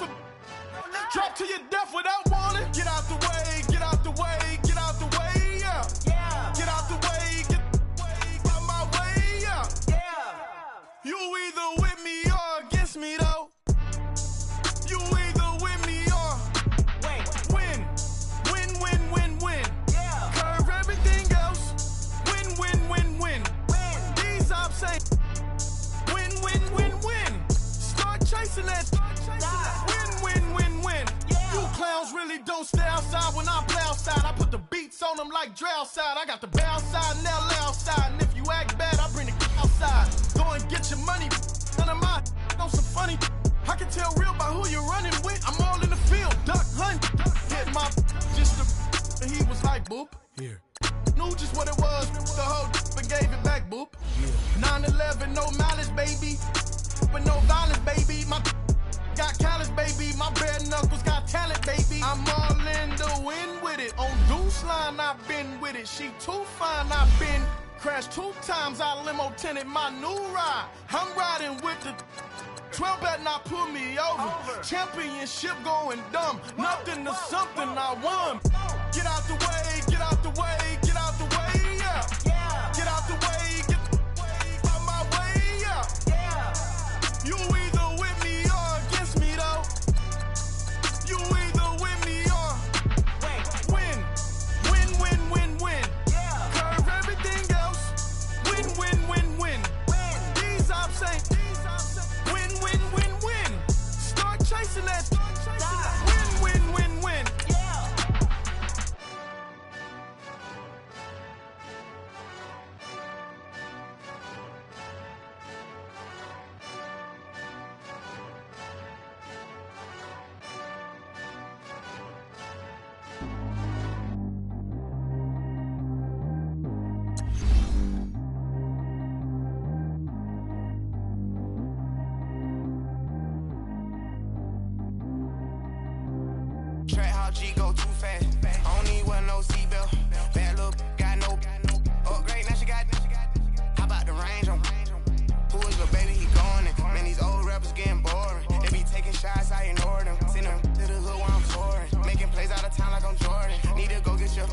for drop to your death without warning. Get out the way, get out the way, get out the way, yeah. Get out the way, get out my way, yeah. You either with me or against me though. You either with me or win. Win. Curve everything else. Win. These ops ain't win. Start chasing that. Win. You clowns really don't stay outside when I play outside. I put the beats on them like Dre outside. I got the bounce side and LA outside. And if you act bad, I bring the outside. Go and get your money. None of my know some funny. I can tell real by who you're running with. I'm all in the field, duck hunt. Hit my just the he was like boop. Here. Knew just what it was. The whole and gave it back, boop. 9/11, no malice, baby. But no violence, baby. My got callous, baby. My bare knuckles got talent, baby. I'm all in the wind with it. On Deuce line, I've been with it. She too fine, I've been crashed 2 times. I limo tinted my new ride. I'm riding with the 12 better not pull me over. Championship going dumb. Nothing to something I won. Get out the way, get out the way, get out the way, yeah. Get out the way, get out my way, yeah. You either with me or against me though. You either with me or win. Curve everything else. Win. These ops ain't win. Start chasing that. Win. Track how G go too fast. I don't need one no seatbelt. Bad look, got no upgrade. Now she got. How about the range on? Who is your baby? He going in. Man, these old rappers getting boring. They be taking shots, I ignore them. Send them to the hood while I'm touring. Making plays out of town like I'm Jordan. Need to go get your.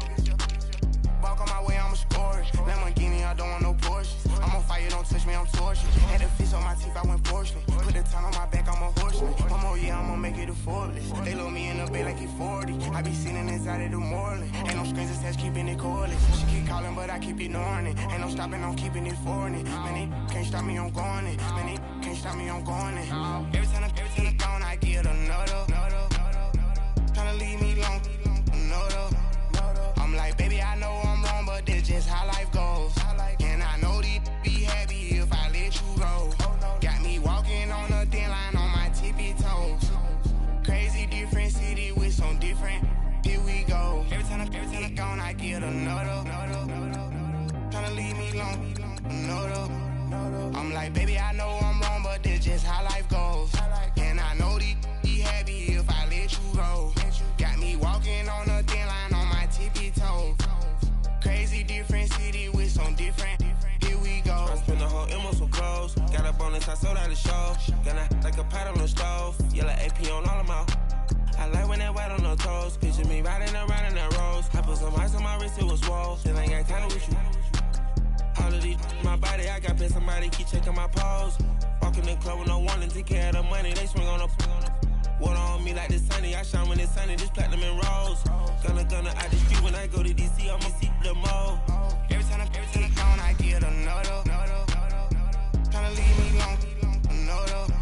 Walk on my way, I'ma score it. Lamborghini, I don't want no Porsches. I'm on fire, don't touch me, I'm tortured. Had a fish on my teeth, I went porcelain. Put the time on my back, I'm a horseman. One more year, I'ma make it affordless. They load me in the bay like he 40. I be sitting inside of the Moreland. Ain't no strings attached, keeping it cordless. She keep calling, but I keep ignoring it. Ain't no stopping, I'm keeping it foreign it. Man, they can't stop me, I'm going it. Man, they can't stop me, I'm going it. Every time I gone, I get another. Tryna leave me long, another. I'm like, baby, I know I'm wrong, but this just how life goes. And I know these be happy if I let you go. Got me walking on a thin line on my tippy toes. Crazy different city with some different. Here we go. Every time I gone, I get another. Tryna leave me long, another. I'm like, baby, I know I'm wrong, but this just how life goes. And I know these be happy if I let you go. Got me walking on a thin line on my tippy toes. Crazy different city with some different. Here we go. I spent the whole M on some clothes. Got a bonus, I sold out the show. Gonna like a pot on the stove. Yellow AP on all of my. I like when that white on the toes. Picture me riding around in that rose. I put some ice on my wrist, it was swole. Still ain't got time with you. All of these my body, I got been somebody keep checking my pose. Walking in the club with no warning, take care of the money. They swing on the. Water on me like the sunny, I shine when it's sunny, this platinum and rose. Gonna out the street when I go to DC, I'ma see the mall. Every time I gone, I get another. Tryna leave me long, another.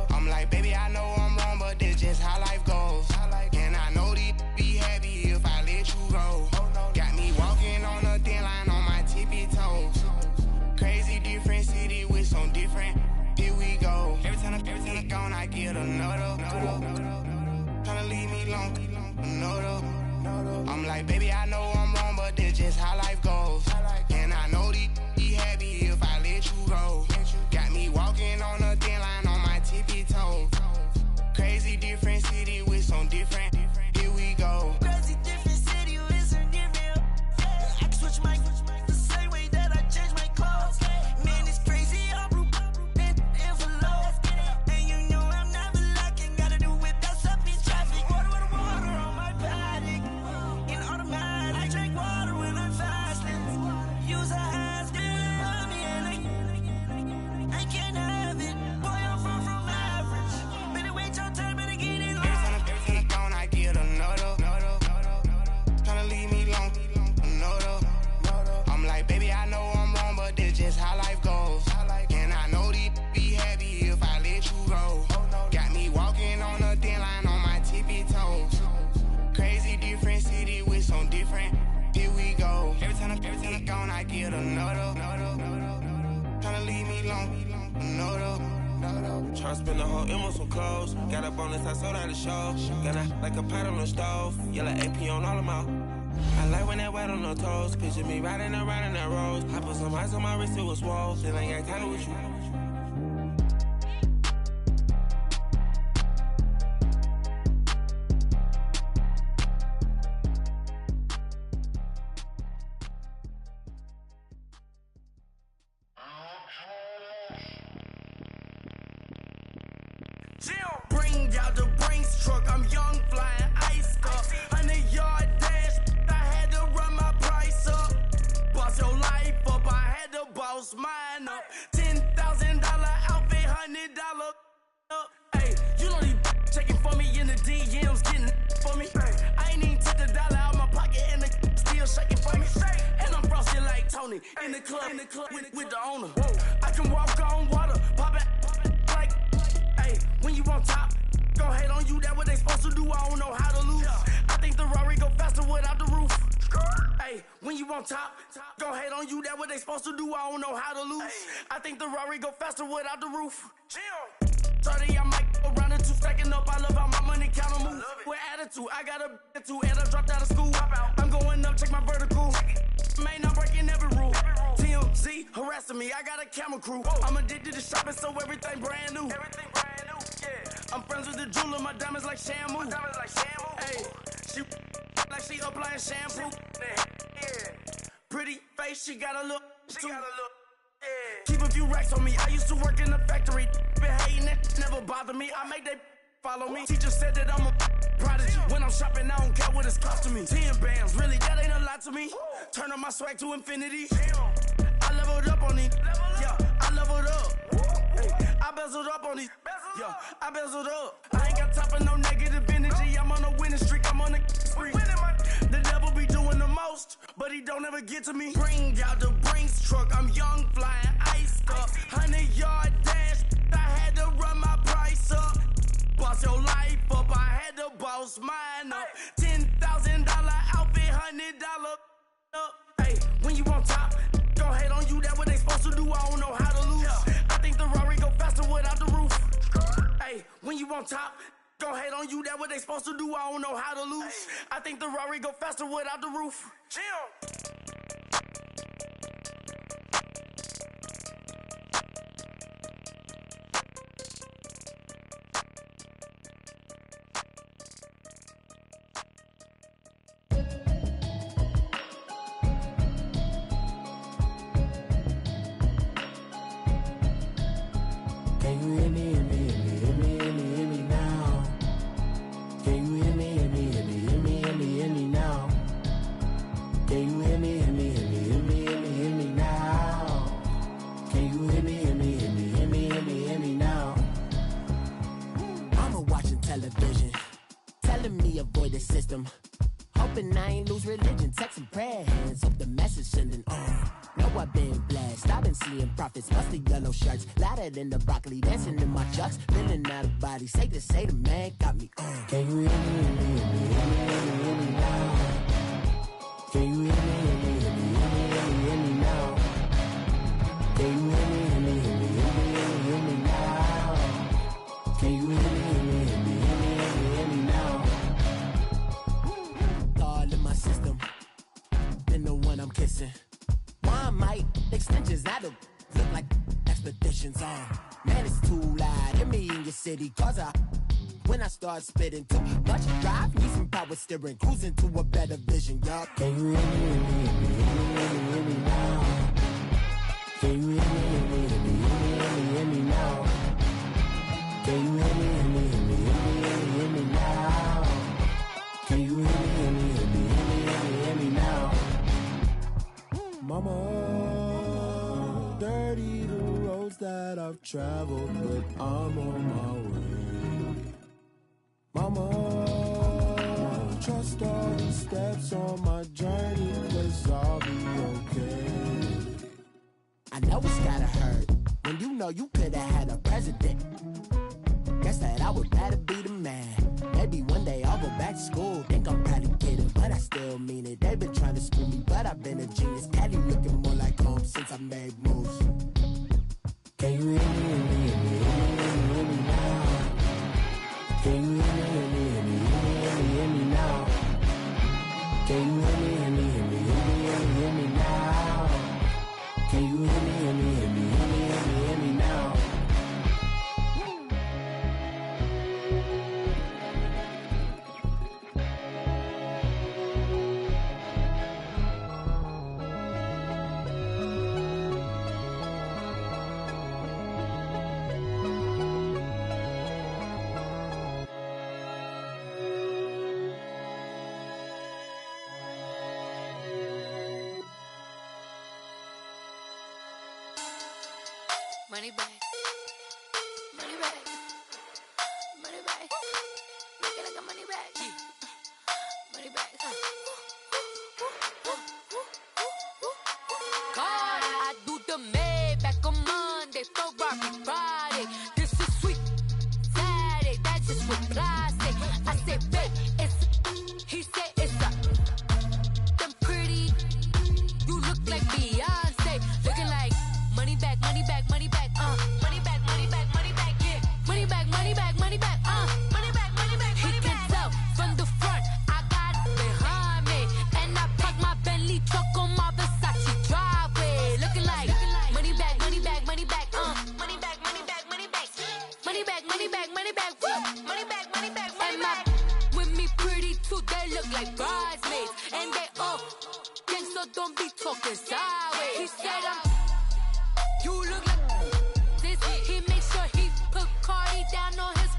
I'm like, baby, I know I'm wrong, but this just how life goes. And I know these be happy if I let you go. Got me walking on a thin line on my tippy toes. Crazy different city with some different. Here we go. Every time I gone, I get another. Tryna leave me long, another. I'm like, baby, I know I'm wrong, but this just how life goes. And I know these be happy if I let you go. Got me walking on a thin line on my tippy toes. Crazy different city with some different. Here we go. Crazy different city with some different. I can switch my the same way that I change my clothes. Man, it's crazy. I'm blue in envelope. And you know I'm never lacking. Gotta do it tryna leave me alone. No, though. Tryna spend the whole M on some clothes. Got up on this, I sold out the show. Got out like a pot on the stove. Yellow AP on all of my. I like when that wet on the toes. Picture me riding around in that rose. I put some ice on my wrist, it was swole. Still ain't got time with you. Bring out the Brinks truck, I'm young, flying ice cup. 100-yard dash, I had to run my price up. Boss your life up, I had to boss mine up. $10,000 outfit, $100 up. Hey, you know these checking for me in the DMs, getting for me. I ain't even took the dollar out my pocket and the still shaking for me. And I'm frosted like Tony in the club with the owner. I can walk on water, pop it like, hey, when you on top. Go hate on you, that what they supposed to do, I don't know how to lose. I think the Rari go faster without the roof. Hey, when you on top, go hate on you, that what they supposed to do, I don't know how to lose. I think the Rari go faster without the roof. 30, I might go round and two, stacking up, I love how my money counter move. With attitude, I got a attitude, and I dropped out of school. I'm going up, check my vertical. Man, I'm breaking every rule. TMZ harassing me, I got a camera crew. I'm addicted to shopping, so everything brand new. I'm friends with the jeweler, my diamonds like Shamu. Hey, she like she applying shampoo. Pretty face, she got a look. Keep a few racks on me. I used to work in the factory. Been hating it, never bother me. I make they follow me. Teacher said that I'm a prodigy. When I'm shopping, I don't care what it's costing me. 10 bands, really, that ain't a lot to me. Turn on my swag to infinity. I leveled up on these. Yeah, I leveled up. I bezeled up on these. Yeah, I bezeled up. I ain't got time for no negative energy. I'm on a winning streak. I'm on a spree. The devil be doing the most, but he don't ever get to me. Bring out the Brinks truck. I'm young, flying ice up. 100-yard dash. I had to run my price up. Boss your life up. I had to boss mine up. $10,000 outfit, $100 up. Hey, when you on top, go hate on you. That what they supposed to do. I don't know how to lose. I think the Rari go faster without the roof. Hey, when you on top, go hate on you. That what they supposed to do. I don't know how to lose. I think the Rari go faster without the roof. Can you hear me, hear me, hear me, hear me, hear me, hear me now? Can you hear me, hear me, hear me, hear me, hear me, hear me now? Can you hear me, hear me, hear me, hear me, hear me, hear me now? Can you hear me, hear me, hear me, hear me, hear me, hear me now? Mama watching television, telling me avoid the system. Hoping I ain't lose religion, texting prayer hands, hope the message sending on. Know I've been blessed, I've been seeing prophets, mustard yellow shirts, louder than the broccoli, dancing in my chucks, feeling out of body, say the man got me on. Can you hear me, hear me, hear me, hear me, hear me, hear me now? Can you hear me, hear me, hear me, hear me, hear me, hear me now? Can you hear me, hear me, hear me, hear me, hear me, hear me now? Can you hear me, hear me, hear me, hear me, hear me, hear me now? All in my system, then the one I'm kissing. Why might extensions that'll look like expeditions on? Man, it's too loud. Hear me in your city, cause when I start spitting too much drive, need some power steering, cruising to a better vision, y'all. Can you hear me, hear me, hear me, hear me, hear me, hear me now? Can you hear me, hear me, hear me, hear me, hear me, hear me now? Can you hear me, hear me, hear me, hear me, hear me, hear me now? Can you hear me, hear me, hear me, hear me, hear me, hear me now? Mama, dirty the roads that I've traveled, but I'm on my way. Mama, trust all the steps on my journey, 'cause I'll be okay. I know it's gotta hurt when you know you could've had a president. Guess that I would rather be the man. Maybe one day I'll go back to school. Think I'm probably kidding, but I still mean it. They've been trying to screw me, but I've been a genius. Cali looking more like home since I made moves. Can you hear me, hear me, hear me, hear me now? Can you hear me, hear me, hear me, hear me now? Can you hear me, hear me, hear me, hear me now? Can you hear me, hear me, hear me, hear me now? Money back, money back, money back. Make it like a money back, money back. God, I do the Maybach on Monday, Ferrari Friday. This is sweet Saturday, that's just what plastic. I said, babe, it's. He said it's a. Them pretty. You look like Beyonce, looking like money back, money back, money back. Money back, money back, money back, yeah. Money back, money back, money back, money back, money back, money back. He can tell from the front, I got it behind me. And I park my Bentley truck on my Versace driveway. Looking like money back, money back, money back, money back, money back, money back. Money back, money back, money back, woo. Money back, money back, money back. With me pretty too, they look like bridesmaids. And they all gang, so don't be talking sideways. He said you look like this. He makes sure he put Cardi down on his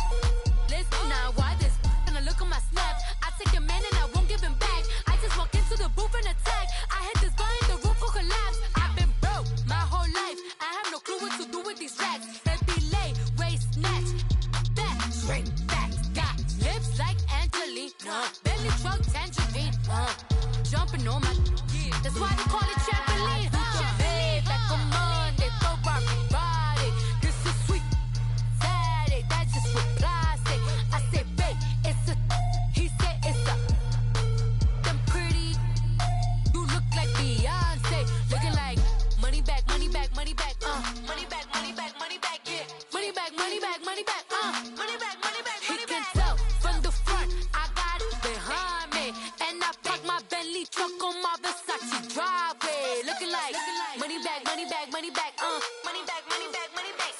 list. Now why this? When I look at my snap, I take a man and I won't give him back. I just walk into the booth and attack. I hit this guy in the roof will collapse. I've been broke my whole life. I have no clue what to do with these racks. Heavy lay, waist snatch, back, straight back. Got lips like Angelina, belly truck tangerine. Jumping on my, that's why they call it trampoline. Back on Monday, Ferrari Friday. This is sweet Saturday, that's just with plastic. I said, babe, it's a. He said it's a. Them pretty. You look like Beyonce, looking like money back, money back, money back. Money back, money back, money back, yeah. Money back, money back, money back. Money back, money back, money back. He can tell from the front, I got it behind me, and I park my Bentley truck on my Versace driveway. Looking like money back, money back, money back. Money back, money back, money back.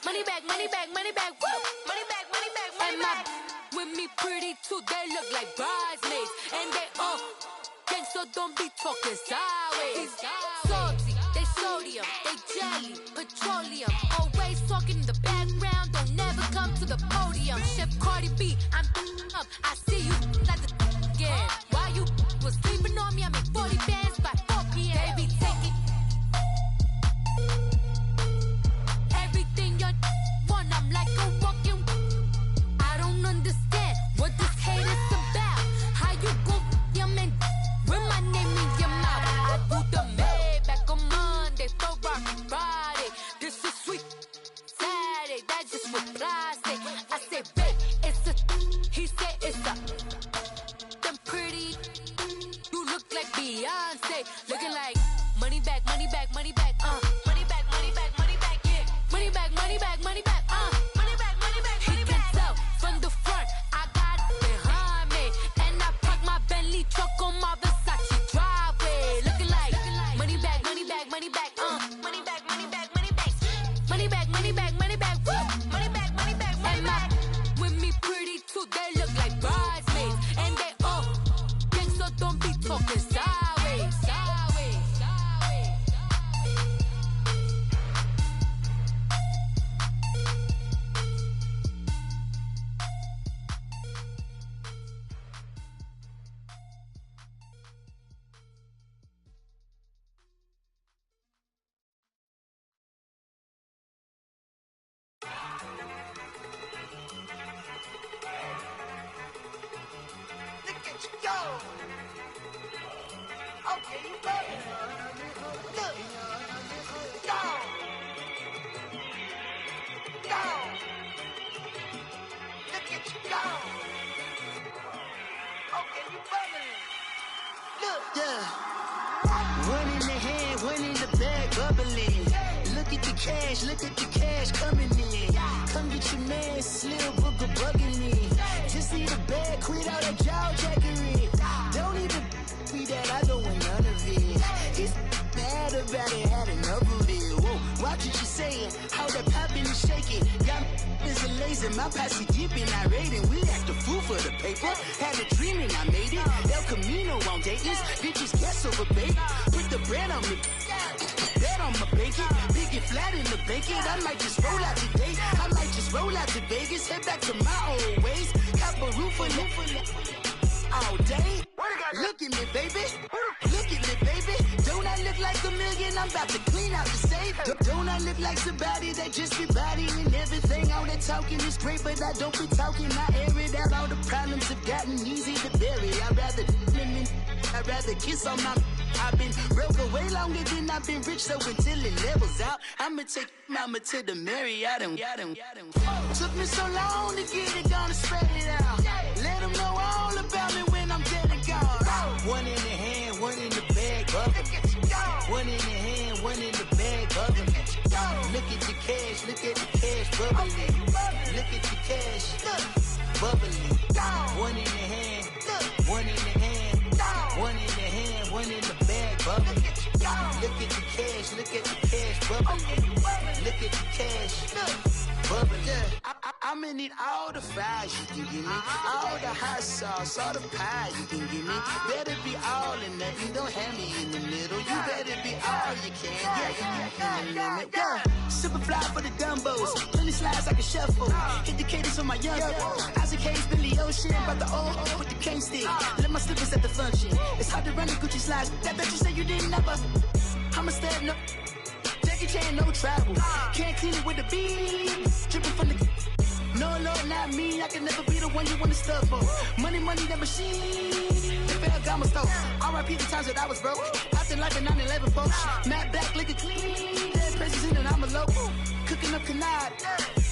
Money back, money back, money back. Woo. Money back, money back, money back. With me pretty too, they look like bridesmaids, and they all gang, so don't be talking sideways. Salty, they sodium, they jelly, petroleum. Always talking in the background, don't never come to the podium. Chef Cardi B, I'm up. I see you like the again. Why you was sleeping on me? I make 40 bands by 4 p.m. They be taking everything you want. I'm like a walking. I don't understand what this hate is about. How you go, your man, with my name in your mouth. I do the Maybach on Monday, Ferrari Friday. This is sweet Saturday, that's just with plastic. I say, babe, it's a. He said it's a. Them pretty. You look like Beyonce, looking like money back, money back, money back. Money back, money back, money back, yeah. Money back, money back, money back. Money back, money back, money back. He can tell from the front, I got it behind me, and I park my Bentley truck on my Versace driveway. Looking like money back, money back, money back. Money back, money back, money back. Money back, money back, money back. Woo. Money back, money back, money back. With me pretty too, they look like bridesmaids, and they all gang, so don't be talking sideways. Sideways, sideways. Look at you go. Okay, you better. Look. Go. Go. Look at you go. Okay, you better. Look. Yeah. One in the hand, one in the bag, bubbling. Look Look at the cash coming in. Come get your man, Slim Booker bugging me. Just need a bag, quit all that jaw jackery. Don't even be that, I don't want none of it. It's bad about it, had enough of it. Whoa, watch what you saying, how that poppin' and shaking. Got is a laser, my posse dipping, I raiding. We act a fool for the paper. Had a dream and I made it. El Camino on Dayton's, bitches guess over bait. Put the bread on me. Bet on my bacon, big and flat in the bacon. I might just roll out today. I might just roll out to Vegas, head back to my old ways. Cop a roof for all day. Look at me, baby. Look at me, baby. Don't I look like a million? I'm about to clean out the safe. Don't I look like somebody that just be bodying everything? All that talking is great, but I don't be talking. I air it out. All the problems have gotten easy to bury. I'd rather kiss on my. I've been broke way longer than I've been rich, so until it levels out, I'ma take mama to the Marriott and took me so long to get it, gonna spread it out. Let them know all about me when I'm dead and gone. One in the hand, one in the bag, bubbling. One in the hand, one in the bag, bubbling. Look at the cash, bubbling. Look at the cash, bubbling. One in the hand, one in the hand, one in the hand, one in the bag, bubbling. Look at the cash, bubbling. Look at the cash, bubbling. I'ma need all the fries you can give me, all the hot sauce, all the pie you can give me. Better be all in nothing, don't have me in the middle. You better be all you can, yeah. Super fly for the dumbos, plenty slides like a shuffle. Hit the cadence on my young Isaac Hayes, Billy Ocean, about the old with the cane stick. Let my slippers at the function. It's hard to run the Gucci slides. That bet you say you didn't never. I'ma step no. Jackie Chan, no travel. Can't clean it with the beat. Dripping from the. No, Lord, not me. I can never be the one you want to stuff for. Money, that machine. The Ferragamo stove. R.I.P. the times that I was broke. Acting like a 9/11 folks. Matte black, liquor clean. Dead presents in and I'm a local. Cooking up canard.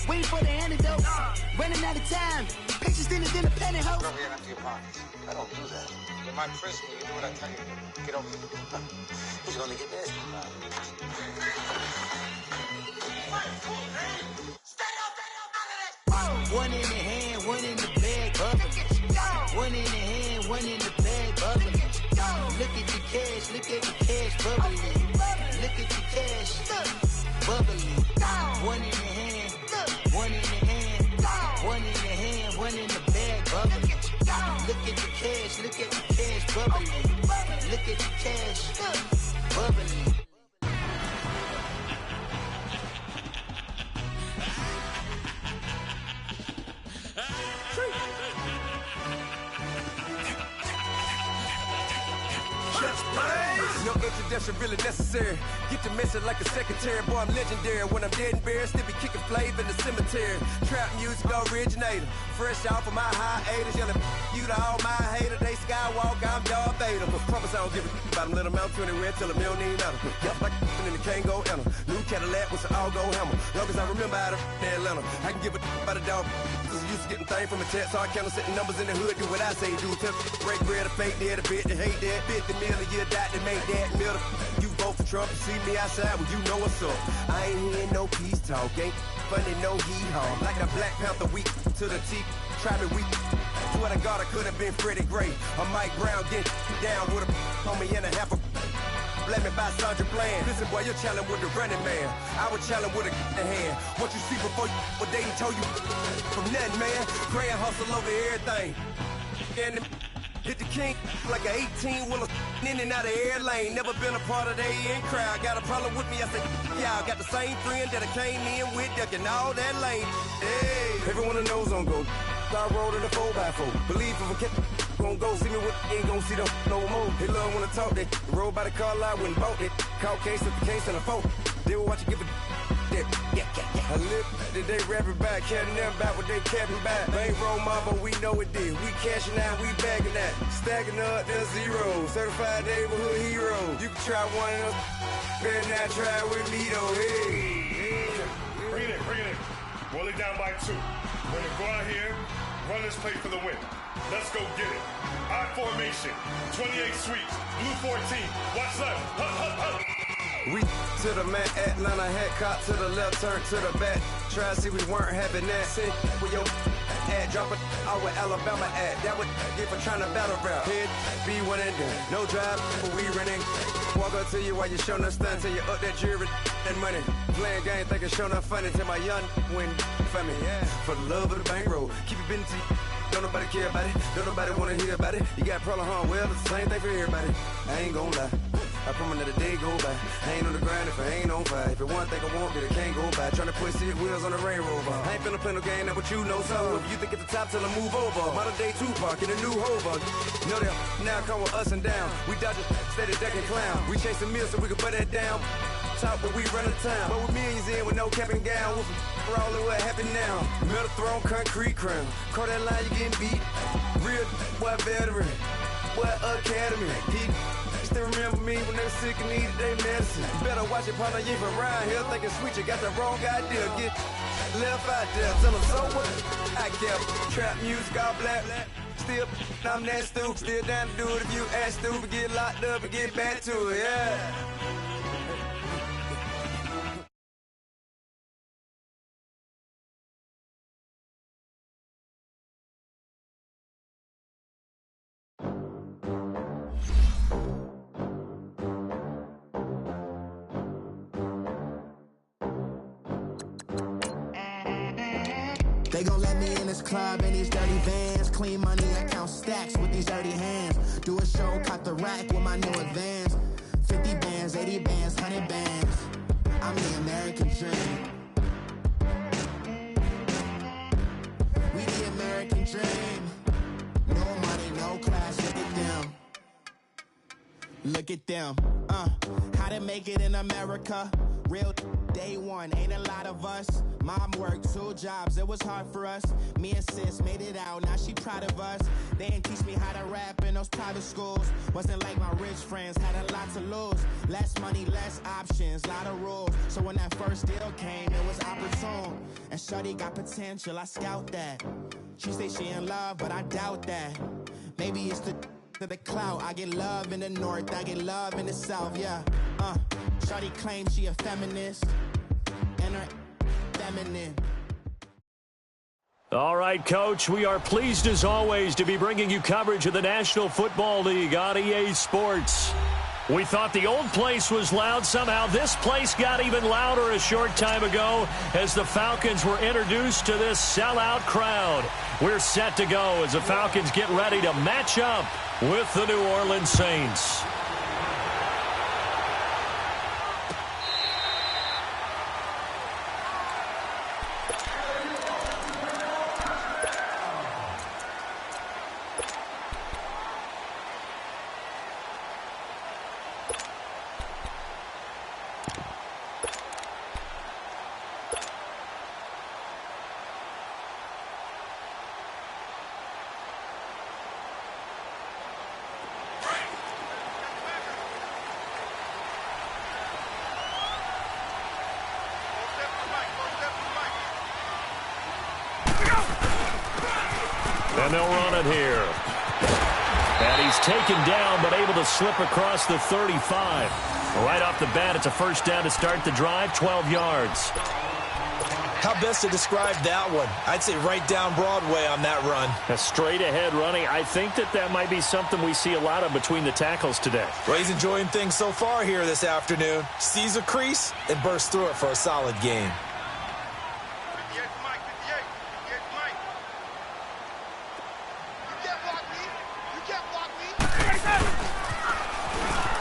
Waiting for the antidote. Running out of time. Pictures thinner than a penny hoe. Don't get empty your pockets. I don't do that. In my prison, you do what I tell you. Get over it. Who's gonna get this? One in the hand, one in the bag, bubbling. One in the hand, one in the bag, bubbling. Look at the cash, bubbling. Look at the cash, bubbling. One in the hand, one in the hand, one in the hand, one in the bag, bubbling. Look at the cash, bubbling. Look at the cash, bubbling. No introduction really necessary. Get the message like a secretary. Boy, I'm legendary. When I'm dead and buried, still be kicking flavor in the cemetery. Trap music originator. Fresh off of my hiatus. Yelling you to all my haters. They skywalk, I'm Darth Vader. But promise I don't give a about them. Let them out 20 red till them don't need nothing. Yup, like and the can't go enter. New Cadillac with an all-go hammer. Long as I remember out of Atlanta. I can give a about a dog. Cause I'm used to getting things from a text. So I count setting numbers in the hood. Do what I say do. Tell break bread, a fake dead, a bit, they hate that. 50 million, you die to make that middle. You vote for Trump, you see me outside, well, you know what's up. I ain't hearing no peace talk, ain't funny, no hee-haw. Like the Black Panther weak to the teeth, try me weak. Swear to God, I could have been Freddie Gray. Or Mike Brown getting down with a homie and a half a. Let me buy Sandra Bland. Listen, boy, you're challenging with the running man. I was challenging with a in hand. What you see before you, what they didn't tell you from nothing, man. Pray and hustle over everything. And hit the king like an 18-wheeler in and out of air lane. Never been a part of the in crowd. Got a problem with me, I said, y'all got the same friend that I came in with, ducking all that lane. Hey, everyone knows on go. I rolled in a 4x4. Believe if a kid gon' go see me with ain't gon' see them no more. They love when I talk, they roll by the car lot when bought it. Caught case at the case and a phone. They will watch you give a that. I live that they rapping back, caring them back what they capping back. They ain't roll my, but we know it did. We cashing out, we bagging that. Stacking up, there's zero. Certified neighborhood hero. You can try one of those, better not try with me though. Hey. Bring it in. Roll it down by 2. We're gonna go out here, run this play for the win. Let's go get it. I formation, 28 sweeps, blue 14. Watch left. Hup. We to the man, Atlanta head cop to the left, turn to the back. Try to see we weren't having that. Sit with your ad, drop it out with Alabama ad. That would get for trying to battle rap. Head, be one and done. No drive, but we running. Walk up to you while you showing us stun till you up that jewelry and money. Playing game, thinking showing up funny till my young win for me. Yeah. For the love of the bankroll, keep it busy. Don't nobody care about it. Don't nobody wanna hear about it. You got problem, huh? Well, it's the same thing for everybody. I ain't gon' lie. I promise that a day go by. I ain't on the grind if I ain't on fire. If it one thing I want, then it can't go by. Tryna put seat wheels on the Range Rover. I ain't finna play no game, that what you know. So if you think at the top till I move over. Modern day Tupac in a new Hova. Know that now come with us and down. We dodge it, steady ducking clown. We chasing meals so we can put that down. Top but we run the town. But with millions in with no cap and gown. We're all what happened now. Metal throne, concrete crown. Call that line, you getting beat. Real boy veteran. Boy academy. He still remember me when they were sick and needed their medicine. Better watch it, partner, you from around here thinking sweet, you got the wrong idea. Get left out there, tell them so what? I kept trap music all black. Still, I'm that stupid. Still down to do it if you act stupid. Get locked up and get back to it, yeah. They gon' let me in this club in these dirty vans. Clean money, I count stacks with these dirty hands. Do a show, cop the rack with my new advance. 50 bands, 80 bands, 100 bands. I'm the American dream. We the American dream. No money, no class, look at them. Look at them, how to make it in America. Real day one, ain't a lot of us. Mom worked 2 jobs, it was hard for us. Me and sis made it out, now she proud of us. They ain't teach me how to rap in those private schools. Wasn't like my rich friends, had a lot to lose. Less money, less options, lot of rules. So when that first deal came, it was opportune. And shorty got potential, I scout that. She say she in love, but I doubt that. Maybe it's the clout. I get love in the north, I get love in the south, yeah. Shorty claims she a feminist, and her feminine. All right, Coach, we are pleased as always to be bringing you coverage of the National Football League on EA Sports. We thought the old place was loud. Somehow this place got even louder a short time ago as the Falcons were introduced to this sellout crowd. We're set to go as the Falcons get ready to match up with the New Orleans Saints. And they'll run it here. And he's taken down, but able to slip across the 35. Right off the bat, it's a first down to start the drive, 12 yards. How best to describe that one? I'd say right down Broadway on that run. A straight-ahead running. I think that might be something we see a lot of between the tackles today. Well, he's enjoying things so far here this afternoon. Sees a crease and bursts through it for a solid gain.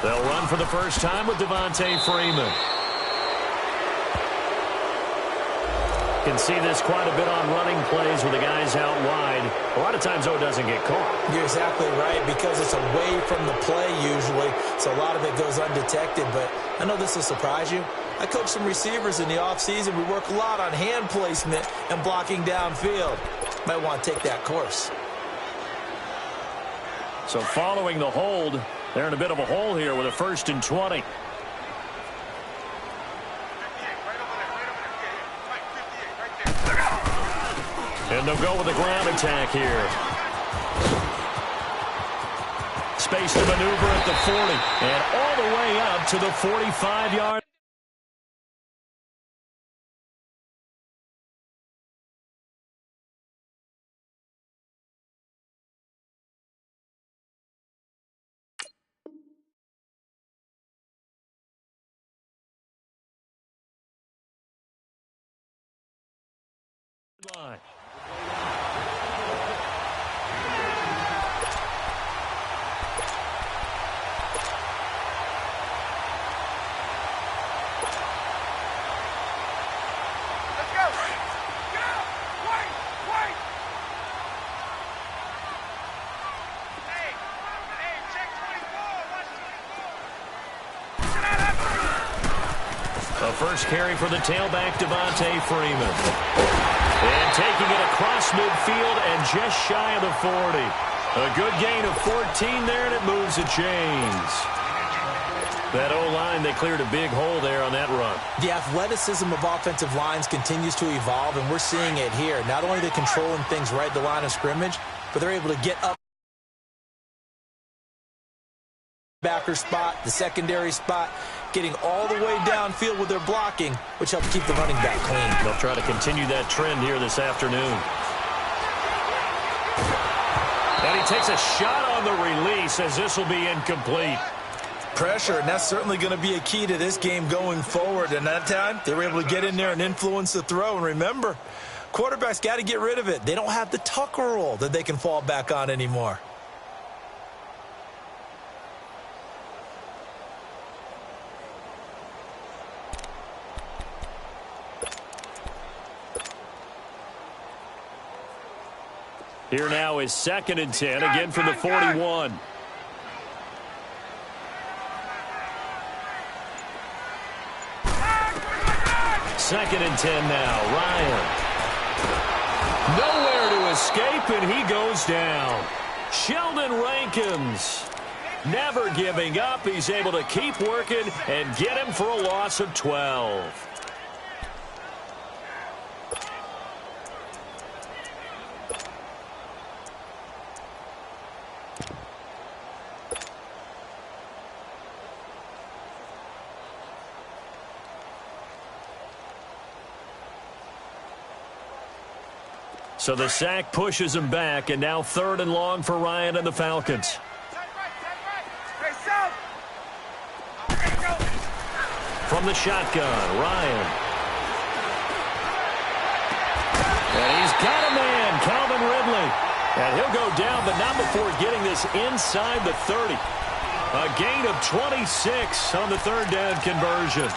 They'll run for the first time with Devontae Freeman. Can see this quite a bit on running plays with the guys out wide. A lot of times, though, it doesn't get caught. You're exactly right, because it's away from the play usually, so a lot of it goes undetected. But I know this will surprise you. I coach some receivers in the offseason. We work a lot on hand placement and blocking downfield. Might want to take that course. So following the hold, they're in a bit of a hole here with a 1st and 20. And they'll go with a ground attack here. space to maneuver at the 40 and all the way up to the 45-yard. Line. The first carry for the tailback, Devontae Freeman. And taking it across midfield and just shy of the 40. A good gain of 14 there, and it moves the chains. That O-line, they cleared a big hole there on that run. The athleticism of offensive lines continues to evolve, and we're seeing it here. Not only are they controlling things right at the line of scrimmage, but they're able to get up backer spot, the secondary spot, getting all the way downfield with their blocking, which helps keep the running back clean. They'll try to continue that trend here this afternoon. And he takes a shot on the release as this will be incomplete. Pressure, and that's certainly going to be a key to this game going forward. And that time, they were able to get in there and influence the throw. And remember, quarterbacks got to get rid of it. They don't have the tuck rule that they can fall back on anymore. Here now is 2nd and 10, again from the 41. Second and 10 now. Ryan. Nowhere to escape, and he goes down. Sheldon Rankins never giving up. He's able to keep working and get him for a loss of 12. So the sack pushes him back, and now 3rd and long for Ryan and the Falcons. From the shotgun, Ryan. And he's got a man, Calvin Ridley. And he'll go down, but not before getting this inside the 30. A gain of 26 on the 3rd down conversion.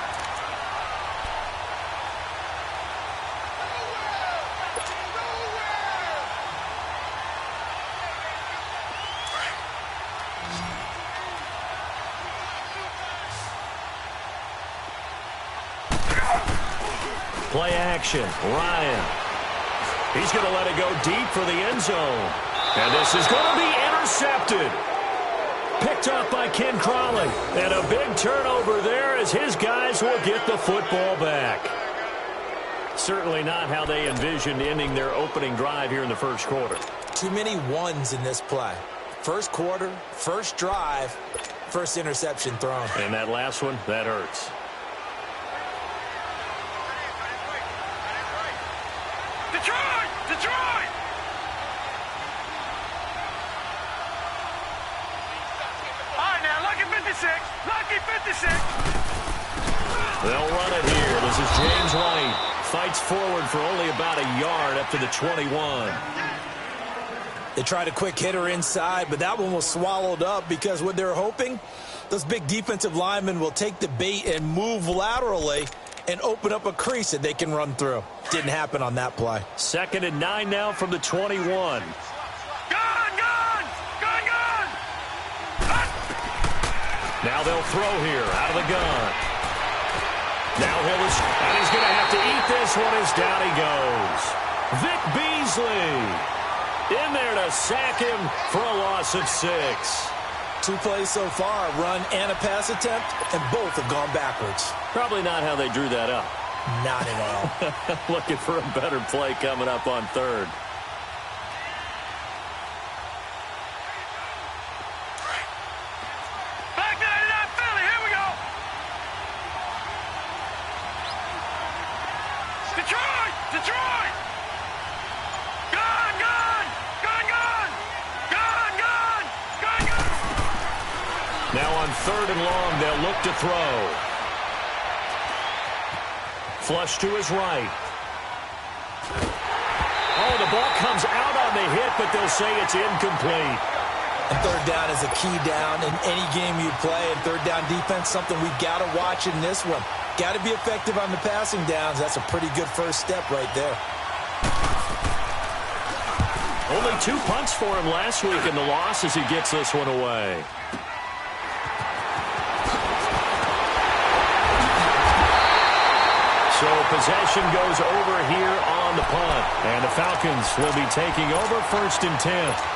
Play action. Ryan. He's going to let it go deep for the end zone. And this is going to be intercepted. Picked off by Ken Crawley. And a big turnover there as his guys will get the football back. Certainly not how they envisioned ending their opening drive here in the first quarter. Too many ones in this play. First quarter, first drive, first interception thrown. And that last one, that hurts. Detroit! All right, now, lucky 56. Lucky 56. They'll run it here. This is James White. Fights forward for only about a yard up to the 21. They tried a quick hitter inside, but that one was swallowed up because what they're hoping, those big defensive linemen will take the bait and move laterally and open up a crease that they can run through. Didn't happen on that play. 2nd and 9 now from the 21. Now they'll throw here out of the gun. Now and he's going to have to eat this one as down he goes. Vic Beasley in there to sack him for a loss of 6. 2 plays so far, a run and a pass attempt, and both have gone backwards. Probably not how they drew that up. Not at all. Looking for a better play coming up on 3rd. Detroit! Detroit! Gone, gone! Gone, gone! Gone, gone! Gone, gone! Now on 3rd and long, they'll look to throw. Flush to his right. Oh, the ball comes out on the hit, but they'll say it's incomplete. And 3rd down is a key down in any game you play. And 3rd down defense, something we've got to watch in this one. Got to be effective on the passing downs. That's a pretty good first step right there. Only 2 punts for him last week in the loss as he gets this one away. So possession goes over here on the punt. And the Falcons will be taking over 1st and 10.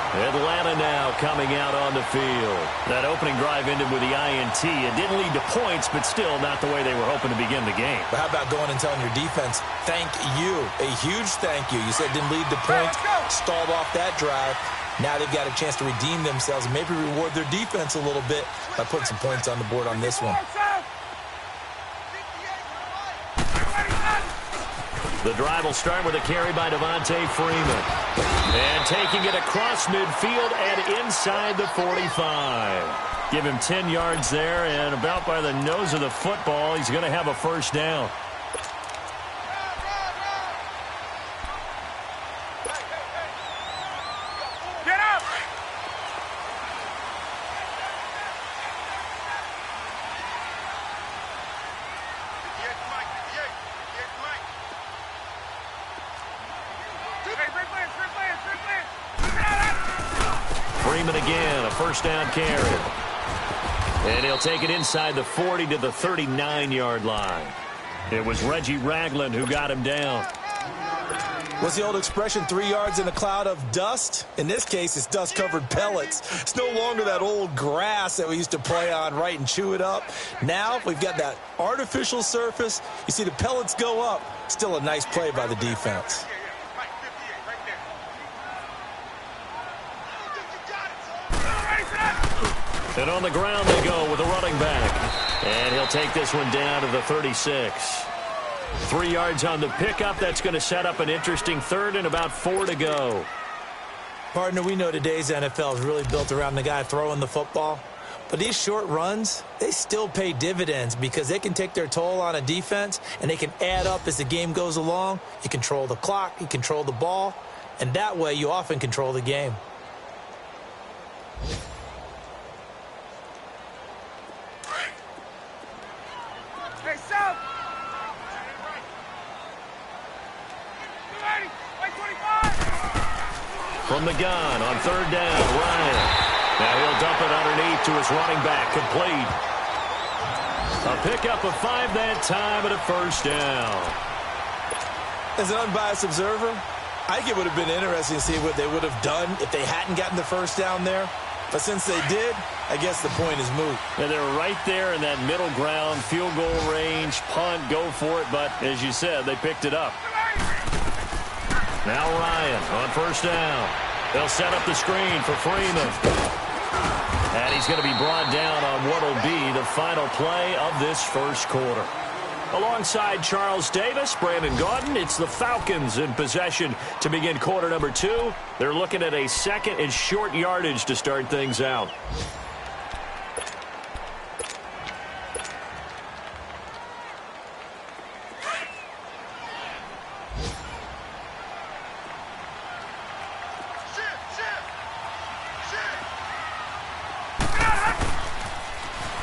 Atlanta now coming out on the field. That opening drive ended with the INT. It didn't lead to points, but still not the way they were hoping to begin the game. But how about going and telling your defense, thank you, a huge thank you. You said it didn't lead to points, stalled off that drive. Now they've got a chance to redeem themselves and maybe reward their defense a little bit by putting some points on the board on this one. The drive will start with a carry by Devontae Freeman. And taking it across midfield and inside the 45. Give him 10 yards there, and about by the nose of the football, he's going to have a first down. Get up! Freeman again, a first down carry. And he'll take it inside the 40 to the 39-yard line. It was Reggie Ragland who got him down. What's the old expression, 3 yards in a cloud of dust? In this case, it's dust-covered pellets. It's no longer that old grass that we used to play on, right, and chew it up. Now we've got that artificial surface. You see the pellets go up. Still a nice play by the defense. And on the ground they go with a running back. And he'll take this one down to the 36. 3 yards on the pickup. That's going to set up an interesting 3rd and about 4 to go. Partner, we know today's NFL is really built around the guy throwing the football. But these short runs, they still pay dividends because they can take their toll on a defense and they can add up as the game goes along. You control the clock, you control the ball, and that way you often control the game. From the gun on 3rd down, Ryan. Now he'll dump it underneath to his running back, complete. A pickup of 5 that time and a first down. As an unbiased observer, I think it would have been interesting to see what they would have done if they hadn't gotten the first down there. But since they did, I guess the point is moot. And they're right there in that middle ground, field goal range, punt, go for it. But as you said, they picked it up. Now Ryan on 1st down. They'll set up the screen for Freeman. And he's going to be brought down on what will be the final play of this first quarter. Alongside Charles Davis, Brandon Gaudin, it's the Falcons in possession to begin quarter number 2. They're looking at a 2nd and short yardage to start things out.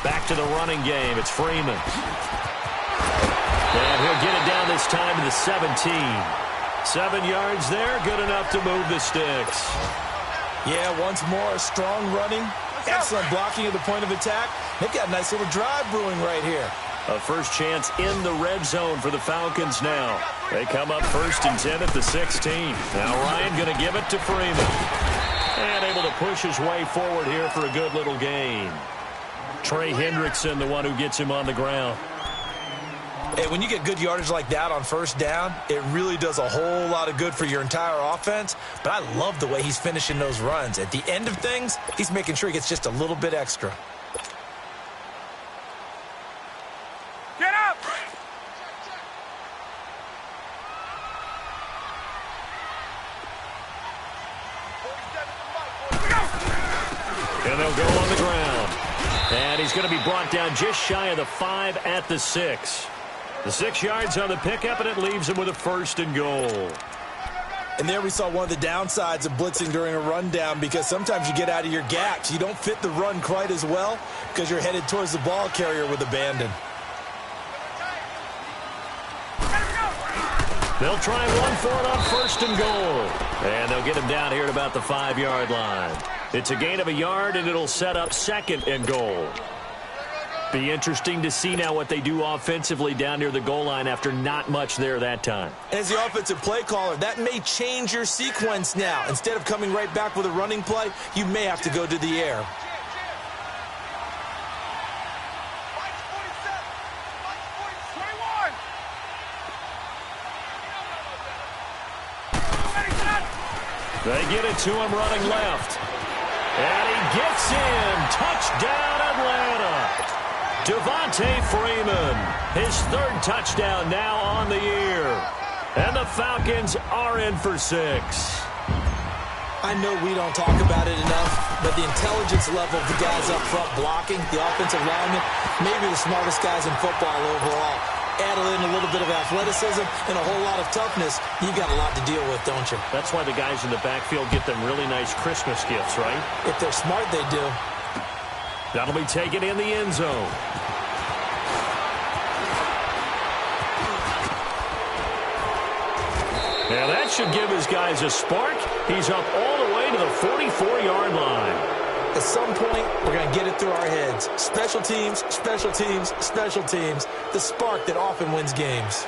Back to the running game. It's Freeman. And he'll get it down this time to the 17. 7 yards there. Good enough to move the sticks. Yeah, once more, strong running. Excellent blocking at the point of attack. They've got a nice little drive brewing right here. A first chance in the red zone for the Falcons now. They come up 1st and 10 at the 16. Now Ryan going to give it to Freeman. And able to push his way forward here for a good little gain. Trey Hendrickson, the one who gets him on the ground. Hey, when you get good yardage like that on 1st down, it really does a whole lot of good for your entire offense. But I love the way he's finishing those runs. At the end of things, he's making sure he gets just a little bit extra. Get up! he'll go on the ground. And he's going to be brought down just shy of the 5 at the 6. The 6 yards on the pickup, and it leaves him with a 1st and goal. And there we saw one of the downsides of blitzing during a rundown, because sometimes you get out of your gaps. You don't fit the run quite as well because you're headed towards the ball carrier with abandon. They'll try and run for it on 1st and goal. And they'll get him down here at about the 5-yard line. It's a gain of a yard, and it'll set up 2nd and goal. Be interesting to see now what they do offensively down near the goal line after not much there that time. As the offensive play caller, that may change your sequence now. Instead of coming right back with a running play, you may have to go to the air. They get it to him running left. And he gets in. Touchdown, Atlanta. Devontae Freeman, his 3rd touchdown now on the year. And the Falcons are in for 6. I know we don't talk about it enough, but the intelligence level of the guys up front blocking, the offensive linemen, maybe the smartest guys in football overall. Add in a little bit of athleticism and a whole lot of toughness, you got a lot to deal with, don't you? That's why the guys in the backfield get them really nice Christmas gifts, right? If they're smart, they do. That'll be taken in the end zone. Now that should give his guys a spark. He's up all the way to the 44-yard line. At some point, we're going to get it through our heads. Special teams, special teams, special teams. The spark that often wins games.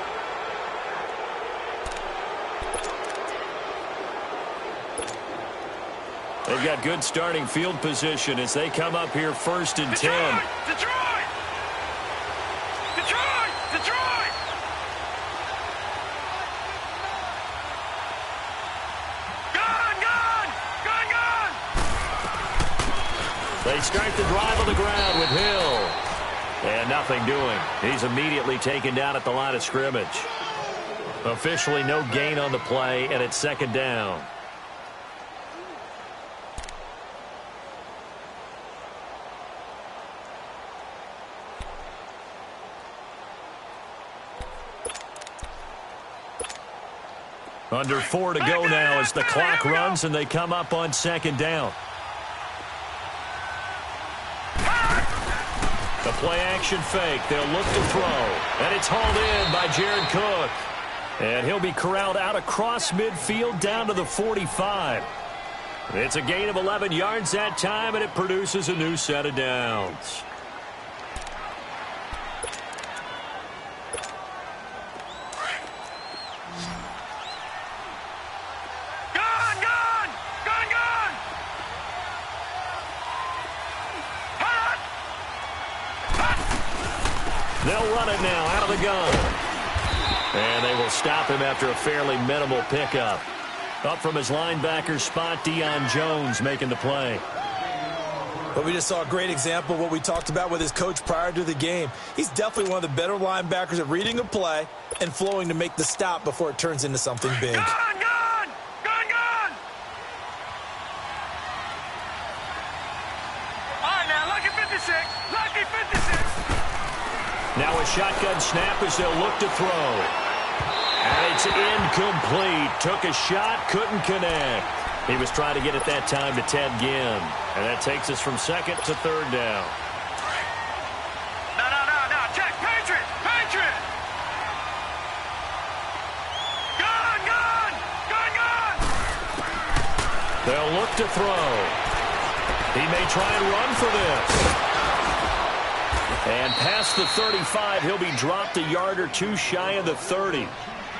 They've got good starting field position as they come up here 1st and 10. Detroit! Detroit! Detroit! Gone! They start the drive on the ground with Hill. And nothing doing. He's immediately taken down at the line of scrimmage. Officially no gain on the play, and it's 2nd down. Under 4 to go now as the clock runs and they come up on 2nd down. The play action fake. They'll look to throw. And it's hauled in by Jared Cook. And he'll be corralled out across midfield down to the 45. It's a gain of 11 yards that time, and it produces a new set of downs. They'll run it now out of the gun. And they will stop him after a fairly minimal pickup. Up from his linebacker spot, Deion Jones making the play. But we just saw a great example of what we talked about with his coach prior to the game. He's definitely one of the better linebackers at reading a play and flowing to make the stop before it turns into something big. Gone! All right, now, lucky 56. Lucky 56. Now a shotgun snap as they'll look to throw. And it's incomplete. Took a shot, couldn't connect. He was trying to get it that time to Ted Ginn. And that takes us from 2nd to 3rd down. No. Check. Patriot. Gone. They'll look to throw. He may try and run for this. And past the 35, he'll be dropped a yard or two shy of the 30.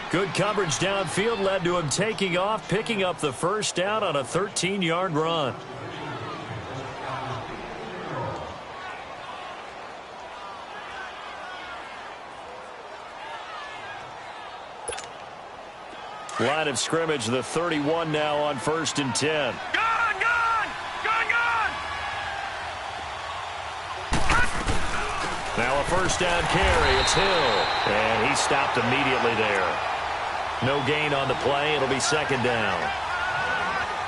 Good coverage downfield led to him taking off, picking up the 1st down on a 13-yard run. Line of scrimmage, the 31 now on 1st and 10. Now a 1st down carry. It's Hill. And he stopped immediately there. No gain on the play. It'll be 2nd down.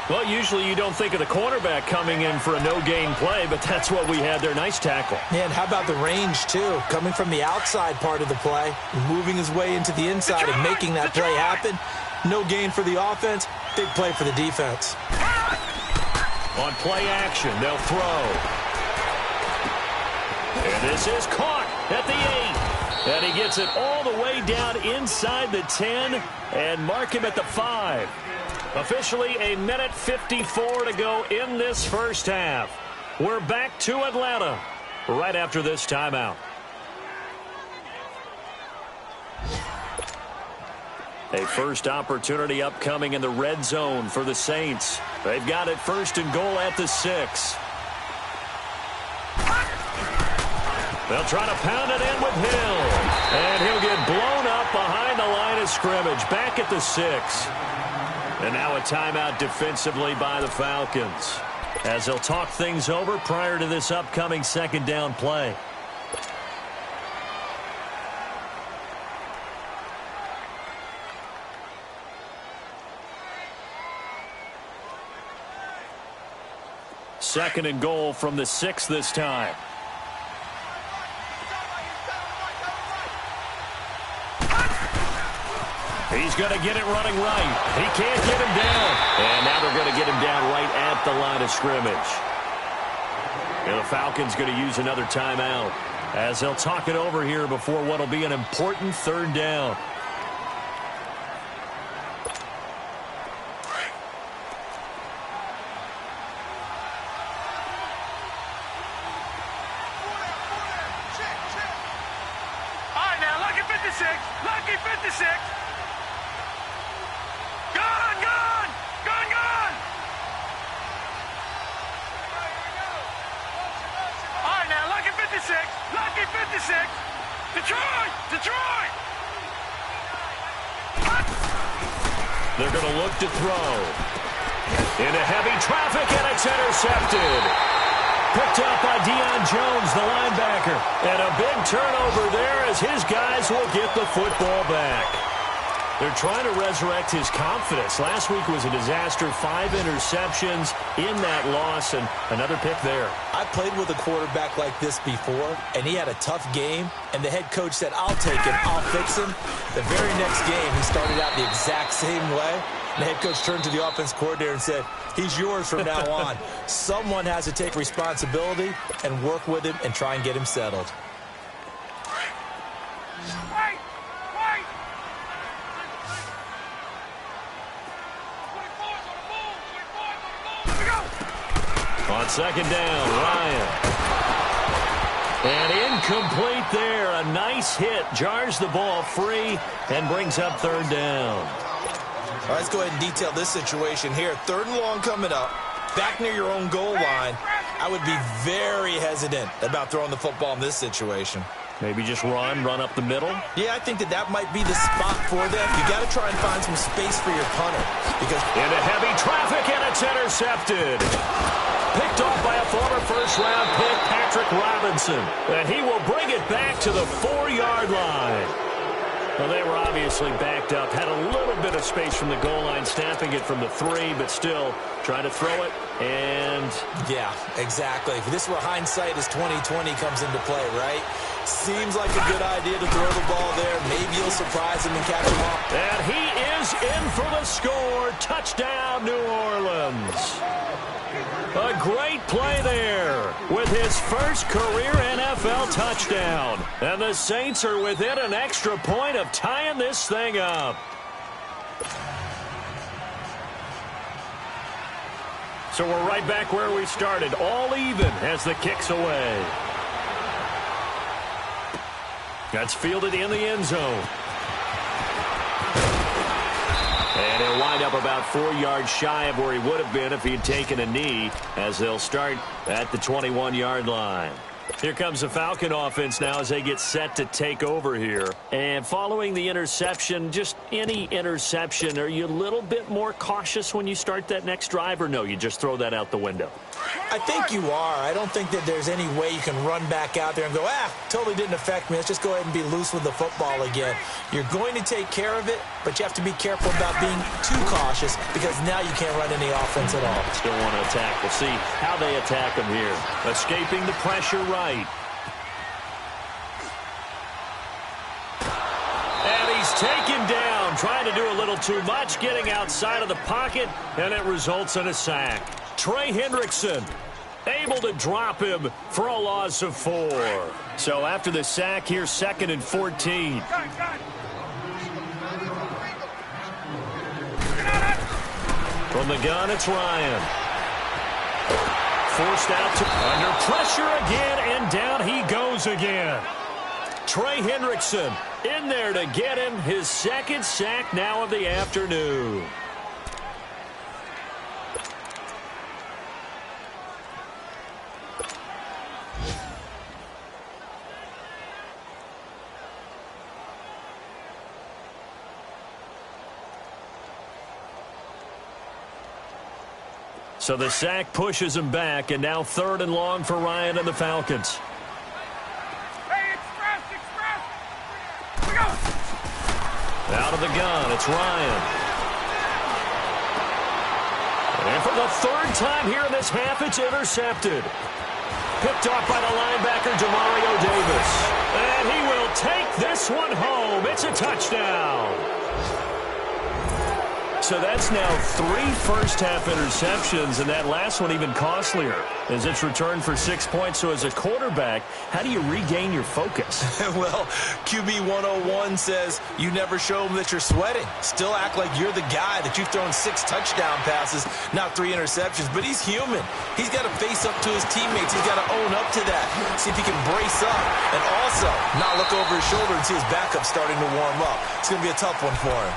Well, usually you don't think of the cornerback coming in for a no-gain play, but that's what we had there. Nice tackle. Yeah, and how about the range, too? Coming from the outside part of the play, moving his way into the inside and making that play happen. No gain for the offense, big play for the defense. On play action, they'll throw. And this is caught at the 8. And he gets it all the way down inside the 10 and mark him at the 5. Officially a minute 54 to go in this first half. We're back to Atlanta right after this timeout. A first opportunity upcoming in the red zone for the Saints. They've got it first and goal at the 6. They'll try to pound it in with Hill. And he'll get blown up behind the line of scrimmage. Back at the 6. And now a timeout defensively by the Falcons, as they'll talk things over prior to this upcoming second down play. Second and goal from the 6 this time. He's going to get it running right. He can't get him down. And now they're going to get him down right at the line of scrimmage. And the Falcons going to use another timeout as they'll talk it over here before what will be an important third down. All right, now, lucky 56. Lucky 56. Lucky 56. Detroit! Detroit! They're going to look to throw. Into heavy traffic, and it's intercepted. Picked up by Deion Jones, the linebacker. And a big turnover there as his guys will get the football back. They're trying to resurrect his confidence. Last week was a disaster. 5 interceptions in that loss, and another pick there. I played with a quarterback like this before, and he had a tough game, and the head coach said, I'll take him, I'll fix him. The very next game, he started out the exact same way. And the head coach turned to the offense coordinator and said, he's yours from now on. Someone has to take responsibility and work with him and try and get him settled. On second down, Ryan. And incomplete there. A nice hit. Jars the ball free and brings up third down. All right, let's go ahead and detail this situation here. Third and long coming up. Back near your own goal line. I would be very hesitant about throwing the football in this situation. Maybe just run up the middle? Yeah, I think that might be the spot for them. You got to try and find some space for your punter. Because into heavy traffic, and it's intercepted. Picked off by a former first-round pick, Patrick Robinson. And he will bring it back to the 4-yard line. Well, they were obviously backed up. Had a little bit of space from the goal line, snapping it from the 3, but still trying to throw it. And yeah, exactly. This is where hindsight is 20/20 comes into play, right? Seems like a good idea to throw the ball there. Maybe you'll surprise him and catch him off. And he is in for the score. Touchdown, New Orleans. A great play there with his first career NFL touchdown. And the Saints are within an extra point of tying this thing up. So we're right back where we started, all even as the kick's away. That's fielded in the end zone. And he'll wind up about 4 yards shy of where he would have been if he had taken a knee, as they'll start at the 21-yard line. Here comes the Falcon offense now as they get set to take over here. And following the interception, just any interception, are you a little bit more cautious when you start that next drive, or no, you just throw that out the window? I think you are. I don't think that there's any way you can run back out there and go, totally didn't affect me. Let's just go ahead and be loose with the football again. You're going to take care of it, but you have to be careful about being too cautious because now you can't run any offense at all. Still want to attack. We'll see how they attack him here. Escaping the pressure right. And he's taken down, trying to do a little too much, getting outside of the pocket, and it results in a sack. Trey Hendrickson able to drop him for a loss of 4. So after the sack, here's 2nd and 14. From the gun, it's Ryan. Forced out to under pressure again, and down he goes again. Trey Hendrickson in there to get him his 2nd sack now of the afternoon. So the sack pushes him back, and now 3rd and long for Ryan and the Falcons. Hey, express! We go! Out of the gun, it's Ryan. And for the 3rd time here in this half, it's intercepted. Picked off by the linebacker, Demario Davis. And he will take this one home. It's a touchdown. So that's now 3 first-half interceptions, and that last one even costlier as it's returned for 6 points. So as a quarterback, how do you regain your focus? Well, QB 101 says you never show them that you're sweating. Still act like you're the guy, that you've thrown 6 touchdown passes, not 3 interceptions. But he's human. He's got to face up to his teammates. He's got to own up to that. See if he can brace up and also not look over his shoulder and see his backup starting to warm up. It's going to be a tough one for him.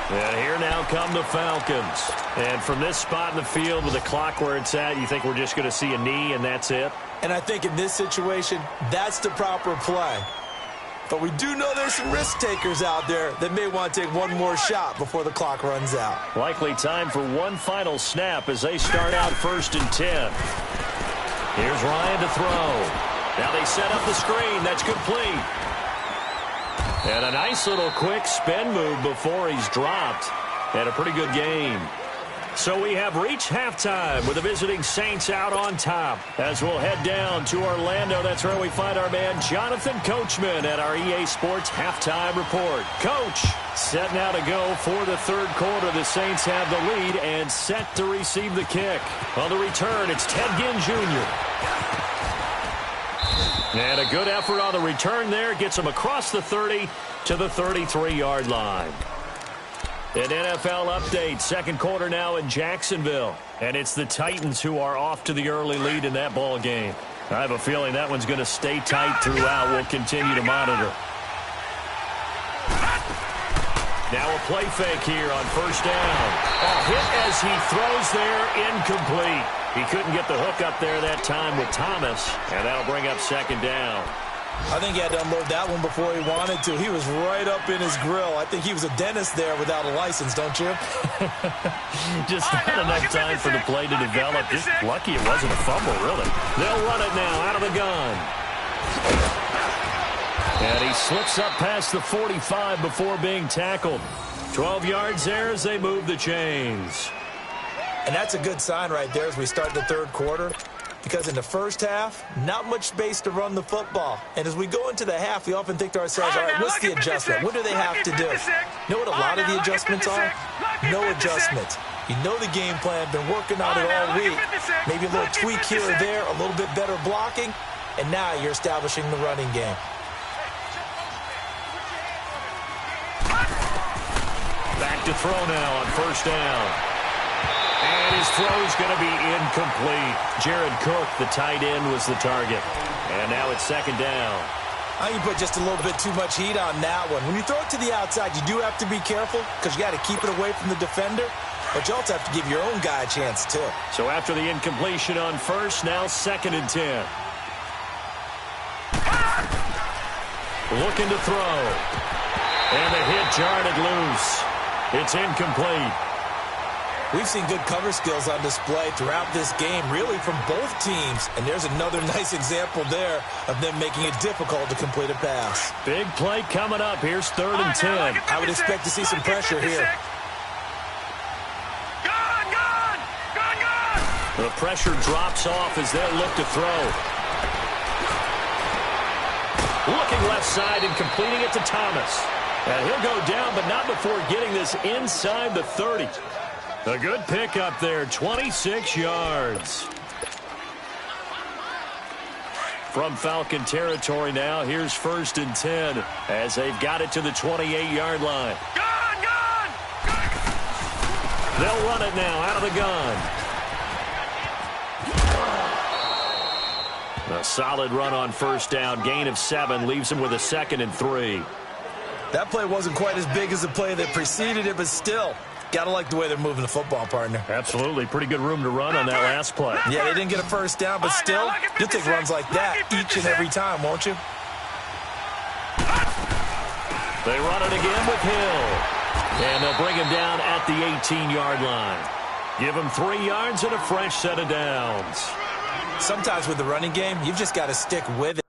And here now come the Falcons. And from this spot in the field with the clock where it's at, you think we're just going to see a knee and that's it? And I think in this situation, that's the proper play. But we do know there's some risk takers out there that may want to take one more shot before the clock runs out. Likely time for one final snap as they start out 1st and 10. Here's Ryan to throw. Now they set up the screen. That's complete. And a nice little quick spin move before he's dropped. And a pretty good game. So we have reached halftime with the visiting Saints out on top. As we'll head down to Orlando, that's where we find our man Jonathan Coachman at our EA Sports Halftime Report. Coach, set now to go for the 3rd quarter. The Saints have the lead and set to receive the kick. On the return, it's Ted Ginn Jr. And a good effort on the return there. Gets him across the 30 to the 33-yard line. An NFL update. 2nd quarter now in Jacksonville. And it's the Titans who are off to the early lead in that ball game. I have a feeling that one's going to stay tight throughout. We'll continue to monitor. Now a play fake here on 1st down. A hit as he throws there, incomplete. He couldn't get the hook up there that time with Thomas, and that'll bring up 2nd down. I think he had to unload that one before he wanted to. He was right up in his grill. I think he was a dentist there without a license, don't you? Just not enough time for the play to develop. Just lucky it wasn't a fumble, really. They'll run it now out of the gun. And he slips up past the 45 before being tackled. 12 yards there as they move the chains. And that's a good sign right there as we start the 3rd quarter. Because in the first half, not much space to run the football. And as we go into the half, we often think to ourselves, all right, what's the adjustment? What do they have to do? You know what a lot of the adjustments are? No adjustments. You know the game plan, been working on it all week. Maybe a little tweak here or there, a little bit better blocking, and now you're establishing the running game. Back to throw now on 1st down. And his throw's going to be incomplete. Jared Cook, the tight end, was the target. And now it's 2nd down. I think you put just a little bit too much heat on that one. When you throw it to the outside, you do have to be careful because you got to keep it away from the defender. But you also have to give your own guy a chance, too. So after the incompletion on 1st, now 2nd and 10. Looking to throw. And the hit jarred it loose. It's incomplete. We've seen good cover skills on display throughout this game, really from both teams. And there's another nice example there of them making it difficult to complete a pass. Big play coming up. Here's 3rd and 10. I would expect to see some pressure here. The pressure drops off as they'll look to throw. Looking left side and completing it to Thomas. And he'll go down, but not before getting this inside the 30. A good pickup there, 26 yards. From Falcon territory now, here's 1st and 10 as they've got it to the 28-yard line. They'll run it now out of the gun. A solid run on 1st down. Gain of 7 leaves him with a 2nd and 3. That play wasn't quite as big as the play that preceded it, but still, gotta like the way they're moving the football, partner. Absolutely. Pretty good room to run on that last play. Yeah, they didn't get a 1st down, but still, you'll take runs like that each and every time, won't you? They run it again with Hill. And they'll bring him down at the 18-yard line. Give him 3 yards and a fresh set of downs. Sometimes with the running game, you've just got to stick with it.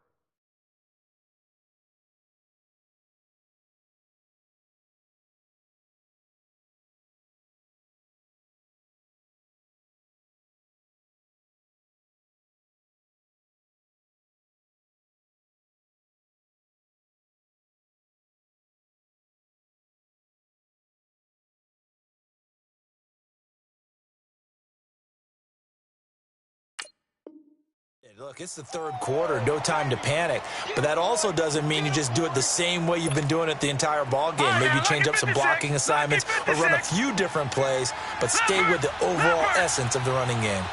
Look, it's the 3rd quarter, no time to panic. But that also doesn't mean you just do it the same way you've been doing it the entire ball game. Maybe you change up some blocking assignments or run a few different plays, but stay with the overall essence of the running game.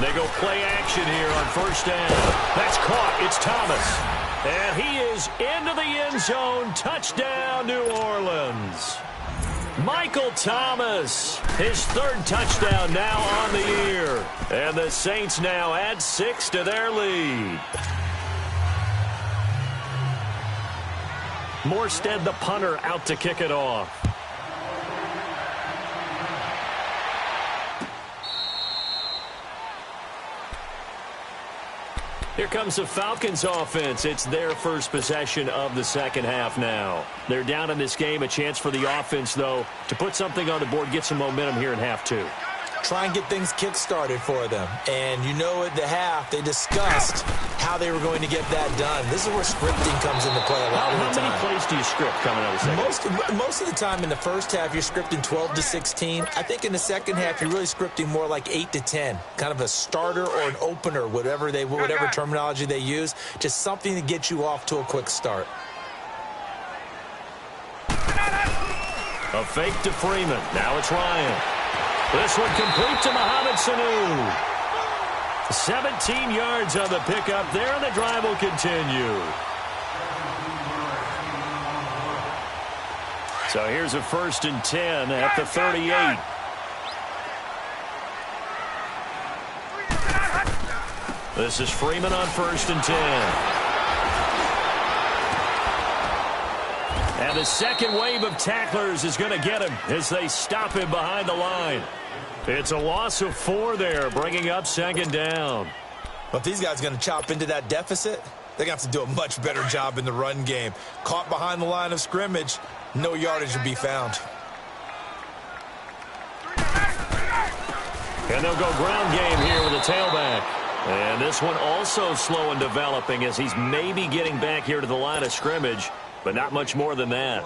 They go play action here on 1st down. That's caught. It's Thomas. And he is into the end zone. Touchdown, New Orleans. Michael Thomas, his 3rd touchdown now on the year. And the Saints now add 6 to their lead. Morstead, the punter, out to kick it off. Here comes the Falcons offense. It's their first possession of the 2nd half now. They're down in this game. A chance for the offense, though, to put something on the board, get some momentum here in half 2. Try and get things kick-started for them. And you know at the half, they discussed how they were going to get that done. This is where scripting comes into play a lot of the time. How many plays do you script coming out of the second? Most of the time in the first half, you're scripting 12 to 16. I think in the second half, you're really scripting more like 8 to 10. Kind of a starter or an opener, whatever terminology they use. Just something to get you off to a quick start. A fake to Freeman. Now it's Ryan. This one complete to Mohamed Sanu. 17 yards on the pickup there, and the drive will continue. So here's a 1st and 10 at the 38. This is Freeman on 1st and 10. And the second wave of tacklers is going to get him as they stop him behind the line. It's a loss of 4 there, bringing up 2nd down. But if these guys are going to chop into that deficit, they're going to have to do a much better job in the run game. Caught behind the line of scrimmage, no yardage to be found. And they'll go ground game here with a tailback. And this one also slow in developing as he's maybe getting back here to the line of scrimmage, but not much more than that.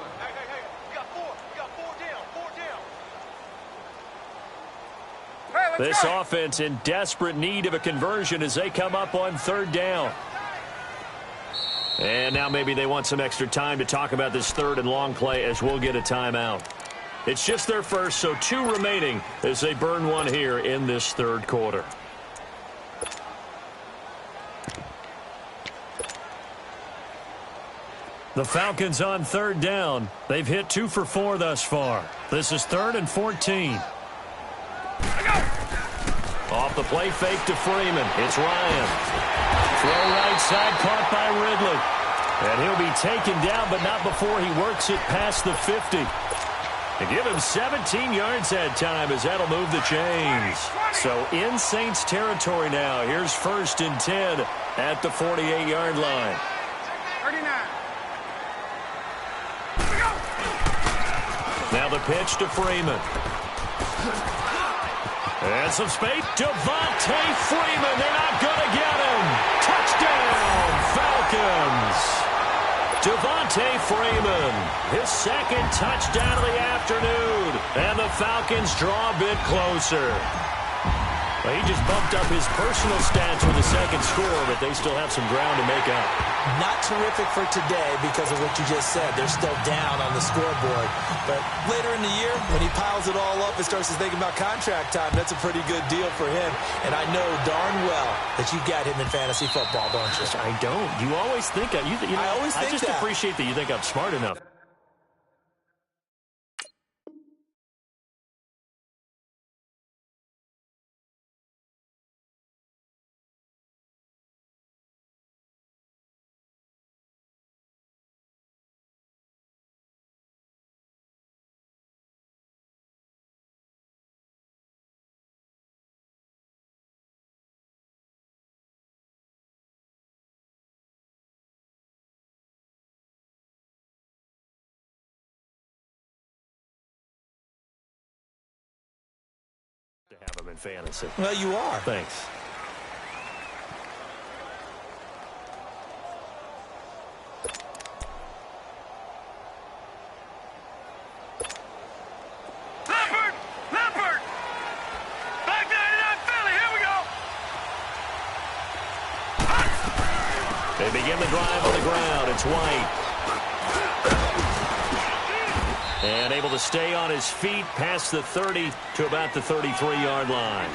This offense in desperate need of a conversion as they come up on 3rd down. And now maybe they want some extra time to talk about this 3rd and long play as we'll get a timeout. It's just their first, so 2 remaining as they burn one here in this 3rd quarter. The Falcons on 3rd down. They've hit 2 for 4 thus far. This is 3rd and 14. Off the play fake to Freeman. It's Ryan. Throw right side caught by Ridley. And he'll be taken down, but not before he works it past the 50. They give him 17 yards that time as that'll move the chains. So in Saints territory now. Here's 1st and 10 at the 48-yard line. 39. Now the pitch to Freeman. And some space. Devontae Freeman. They're not going to get him. Touchdown, Falcons. Devontae Freeman, his 2nd touchdown of the afternoon. And the Falcons draw a bit closer. Well, he just bumped up his personal stats with the 2nd score, but they still have some ground to make up. Not terrific for today because of what you just said. They're still down on the scoreboard. But later in the year, when he piles it all up and starts to think about contract time, that's a pretty good deal for him. And I know darn well that you got him in fantasy football, don't you? I don't. You always think I always think I just appreciate that you think I'm smart enough. To have him in fantasy. Well, you are. Thanks. Leopard! Back 99 Philly, here we go! They begin the drive on the ground. It's White. And able to stay on his feet past the 30 to about the 33-yard line.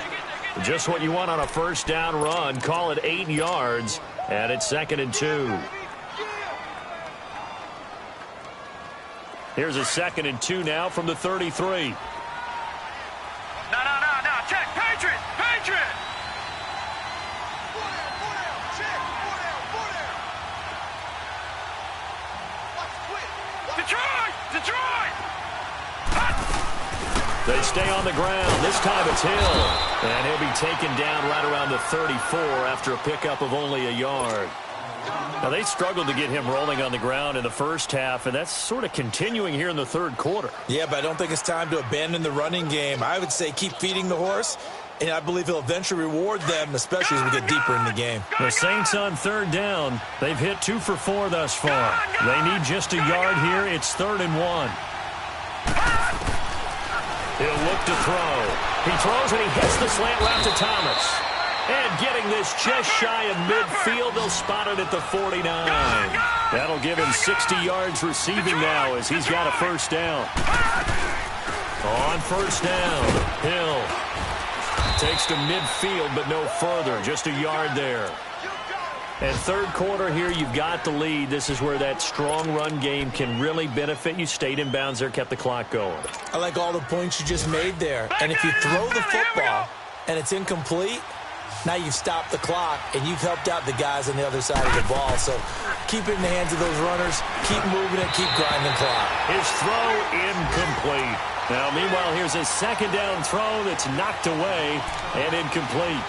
Just what you want on a 1st down run. Call it 8 yards, and it's 2nd and 2. Here's a 2nd and 2 now from the 33. No, check, Patriot! Detroit! They stay on the ground. This time it's Hill. And he'll be taken down right around the 34 after a pickup of only a yard. Now, they struggled to get him rolling on the ground in the first half, and that's sort of continuing here in the 3rd quarter. Yeah, but I don't think it's time to abandon the running game. I would say keep feeding the horse, and I believe he'll eventually reward them, especially as we get deeper in the game. The Saints on 3rd down. They've hit 2 for 4 thus far. They need just a yard here. It's 3rd and 1. He'll look to throw. He throws and he hits the slant route to Thomas. And getting this just shy of midfield, they'll spot it at the 49. That'll give him 60 yards receiving now as he's got a 1st down. On 1st down, Hill takes to midfield, but no further. Just a yard there. And 3rd quarter here, you've got the lead. This is where that strong run game can really benefit you. Stayed in bounds there, kept the clock going. I like all the points you just made there. And if you throw the football and it's incomplete, now you've stopped the clock and you've helped out the guys on the other side of the ball. So keep it in the hands of those runners. Keep moving it. Keep grinding the clock. His throw incomplete. Now, meanwhile, here's a 2nd down throw that's knocked away and incomplete.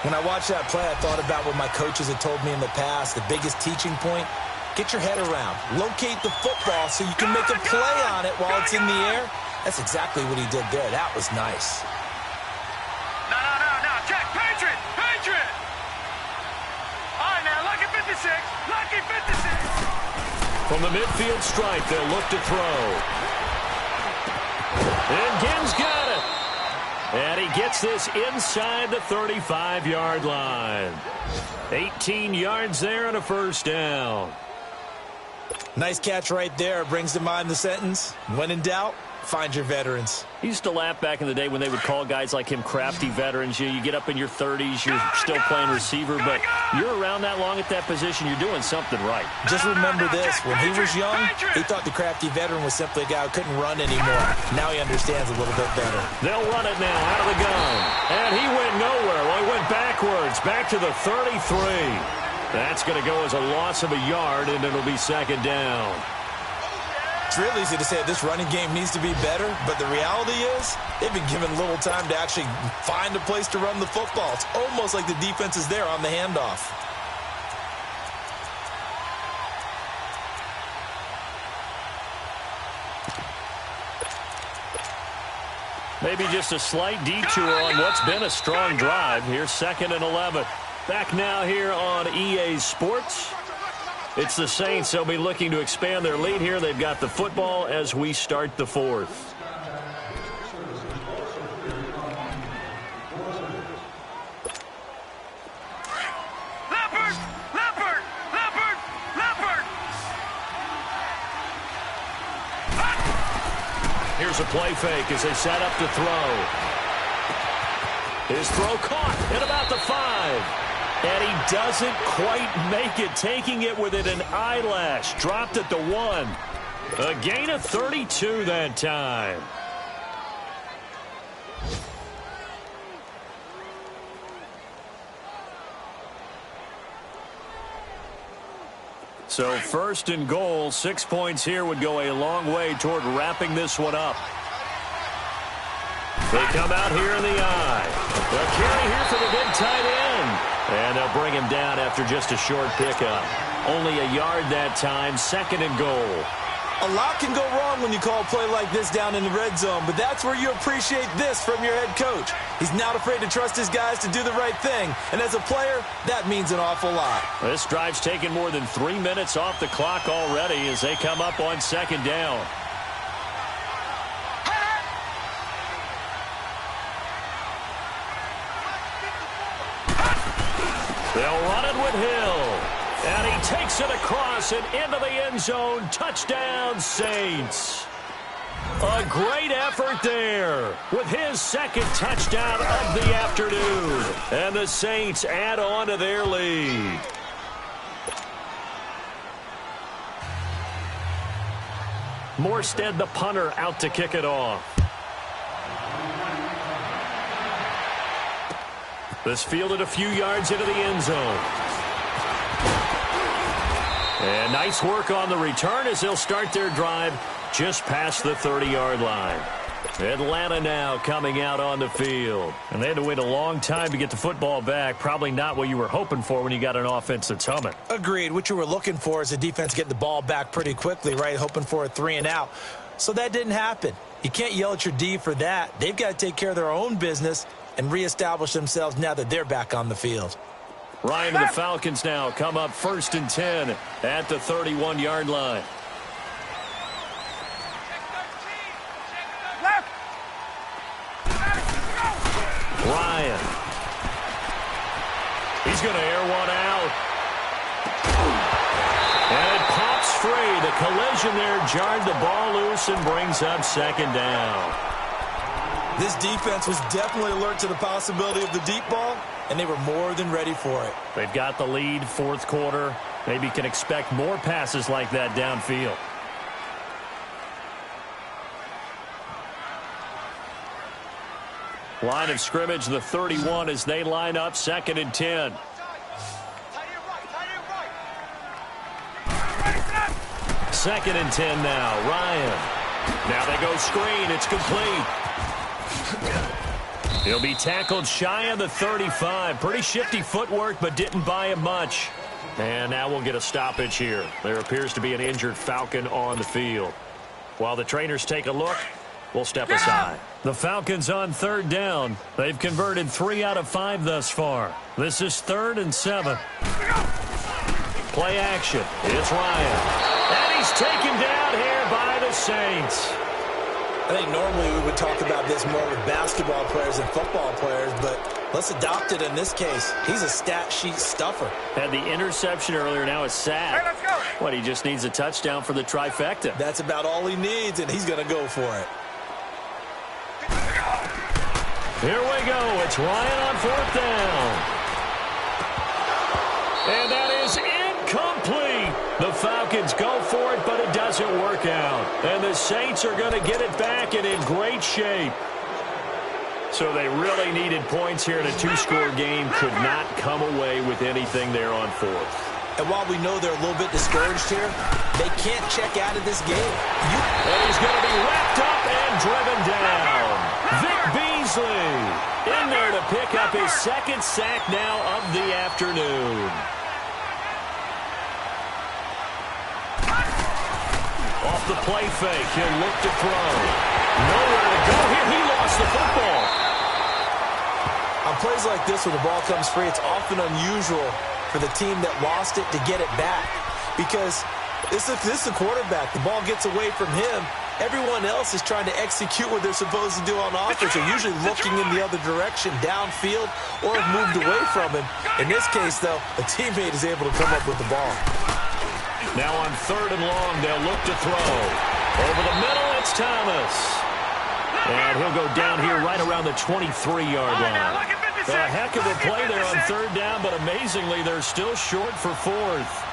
When I watched that play, I thought about what my coaches had told me in the past. The biggest teaching point, get your head around. Locate the football so you can make a play on it while it's in the air. That's exactly what he did there. That was nice. No, check, Patriot! All right, now, lucky 56. From the midfield stripe, they'll look to throw. And Ginn's got it. And he gets this inside the 35-yard line. 18 yards there and a 1st down. Nice catch right there. Brings to mind the sentence, when in doubt, find your veterans. He used to laugh back in the day when they would call guys like him crafty veterans. You get up in your 30s, you're still playing receiver, but you're around that long at that position, you're doing something right. Just remember this. When he was young, he thought the crafty veteran was simply a guy who couldn't run anymore. Now he understands a little bit better. They'll run it now out of the gun. And he went nowhere. Well, he went backwards, back to the 33. That's going to go as a loss of a yard, and it'll be second down. It's real easy to say this running game needs to be better, but the reality is they've been given little time to actually find a place to run the football. It's almost like the defense is there on the handoff. Maybe just a slight detour on what's been a strong drive. Here's 2nd and 11. Back now here on EA Sports. It's the Saints. They'll be looking to expand their lead here. They've got the football as we start the 4th. Here's a play fake as they set up to throw. His throw caught at about the 5. And he doesn't quite make it, taking it within an eyelash. Dropped at the 1. A gain of 32 that time. So 1st and goal, 6 points here would go a long way toward wrapping this one up. They come out here in the eye. The carry here for the big tight end. And they'll bring him down after just a short pickup. Only a yard that time, 2nd and goal. A lot can go wrong when you call a play like this down in the red zone, but that's where you appreciate this from your head coach. He's not afraid to trust his guys to do the right thing, and as a player, that means an awful lot. This drive's taken more than 3 minutes off the clock already as they come up on 2nd down. They'll run it with Hill. And he takes it across and into the end zone. Touchdown, Saints. A great effort there with his 2nd touchdown of the afternoon. And the Saints add on to their lead. Morstead, the punter, out to kick it off. This fielded a few yards into the end zone. And nice work on the return as they'll start their drive just past the 30-yard line. Atlanta now coming out on the field. And they had to wait a long time to get the football back. Probably not what you were hoping for when you got an offense that's humming. Agreed. What you were looking for is the defense getting the ball back pretty quickly, right? Hoping for a 3 and out. So that didn't happen. You can't yell at your D for that. They've got to take care of their own business and reestablish themselves now that they're back on the field. Ryan and the Falcons now come up 1st and 10 at the 31-yard line. Ryan. He's going to air one out. And it pops free. The collision there jarred the ball loose and brings up 2nd down. This defense was definitely alert to the possibility of the deep ball, and they were more than ready for it. They've got the lead, 4th quarter. Maybe can expect more passes like that downfield. Line of scrimmage, the 31 as they line up, 2nd and 10. Second and 10 now, Ryan. Now they go screen, it's complete. He'll be tackled shy of the 35. Pretty shifty footwork, but didn't buy him much. And now we'll get a stoppage here. There appears to be an injured Falcon on the field. While the trainers take a look, we'll step aside. The Falcons on 3rd down. They've converted 3 out of 5 thus far. This is 3rd and 7. Play action. It's Ryan. And he's taken down here by the Saints. I think normally we would talk about this more with basketball players and football players, but let's adopt it in this case. He's a stat sheet stuffer. Had the interception earlier, now a sack. Hey, let's go. What, he just needs a touchdown for the trifecta. That's about all he needs, and he's going to go for it. Here we go. It's Ryan on 4th down. And that is incomplete. The Falcons go for it, but it doesn't work out. And the Saints are going to get it back and in great shape. So they really needed points here in a two-score game. Could not come away with anything there on fourth. And while we know they're a little bit discouraged here, they can't check out of this game. And he's going to be wrapped up and driven down. Vic Beasley in there to pick up his second sack now of the afternoon. Off the play fake, he'll look to throw. Nowhere to go here. He lost the football. On plays like this where the ball comes free, it's often unusual for the team that lost it to get it back. Because this is the quarterback. The ball gets away from him. Everyone else is trying to execute what they're supposed to do on offense. They're usually looking in the other direction, downfield, or have moved away from him. In this case, though, a teammate is able to come up with the ball. Now on 3rd and long, they'll look to throw. Over the middle, it's Thomas. And he'll go down here right around the 23-yard line. A heck of a play there on 3rd down, but amazingly, they're still short for 4th.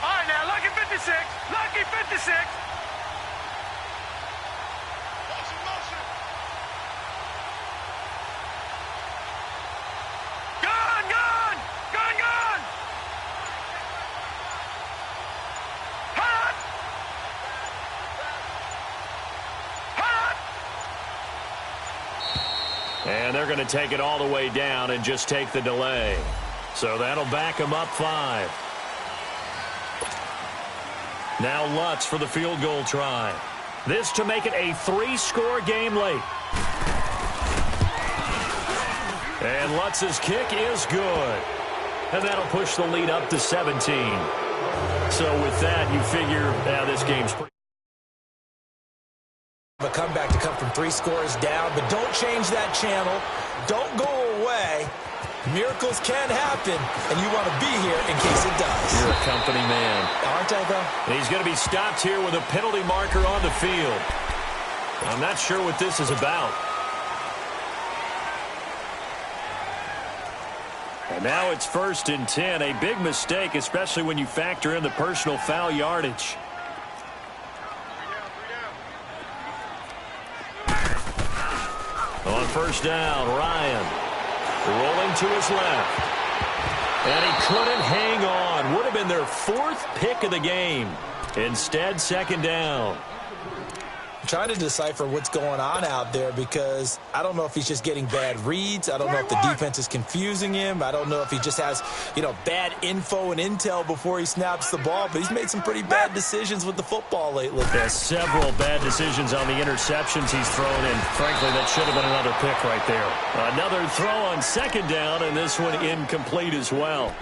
All right, now, lucky 56. Lucky 56. And they're going to take it all the way down and just take the delay. So that'll back them up 5. Now Lutz for the field goal try. This to make it a 3-score game late. And Lutz's kick is good. And that'll push the lead up to 17. So with that, you figure, this game's pretty... A comeback to come from 3 scores down, but don't change that channel. Don't go away. Miracles can happen, and you want to be here in case it does. You're a company man. Aren't I, though? And he's going to be stopped here with a penalty marker on the field. I'm not sure what this is about. And now it's 1st and 10. A big mistake, especially when you factor in the personal foul yardage. On 1st down, Ryan rolling to his left. And he couldn't hang on. Would have been their 4th pick of the game. Instead, 2nd down. I'm trying to decipher what's going on out there because I don't know if he's just getting bad reads. I don't know if the defense is confusing him. I don't know if he just has, bad info and intel before he snaps the ball. But he's made some pretty bad decisions with the football lately. There's several bad decisions on the interceptions he's thrown, and frankly, that should have been another pick right there. Another throw on 2nd down, and this one incomplete as well.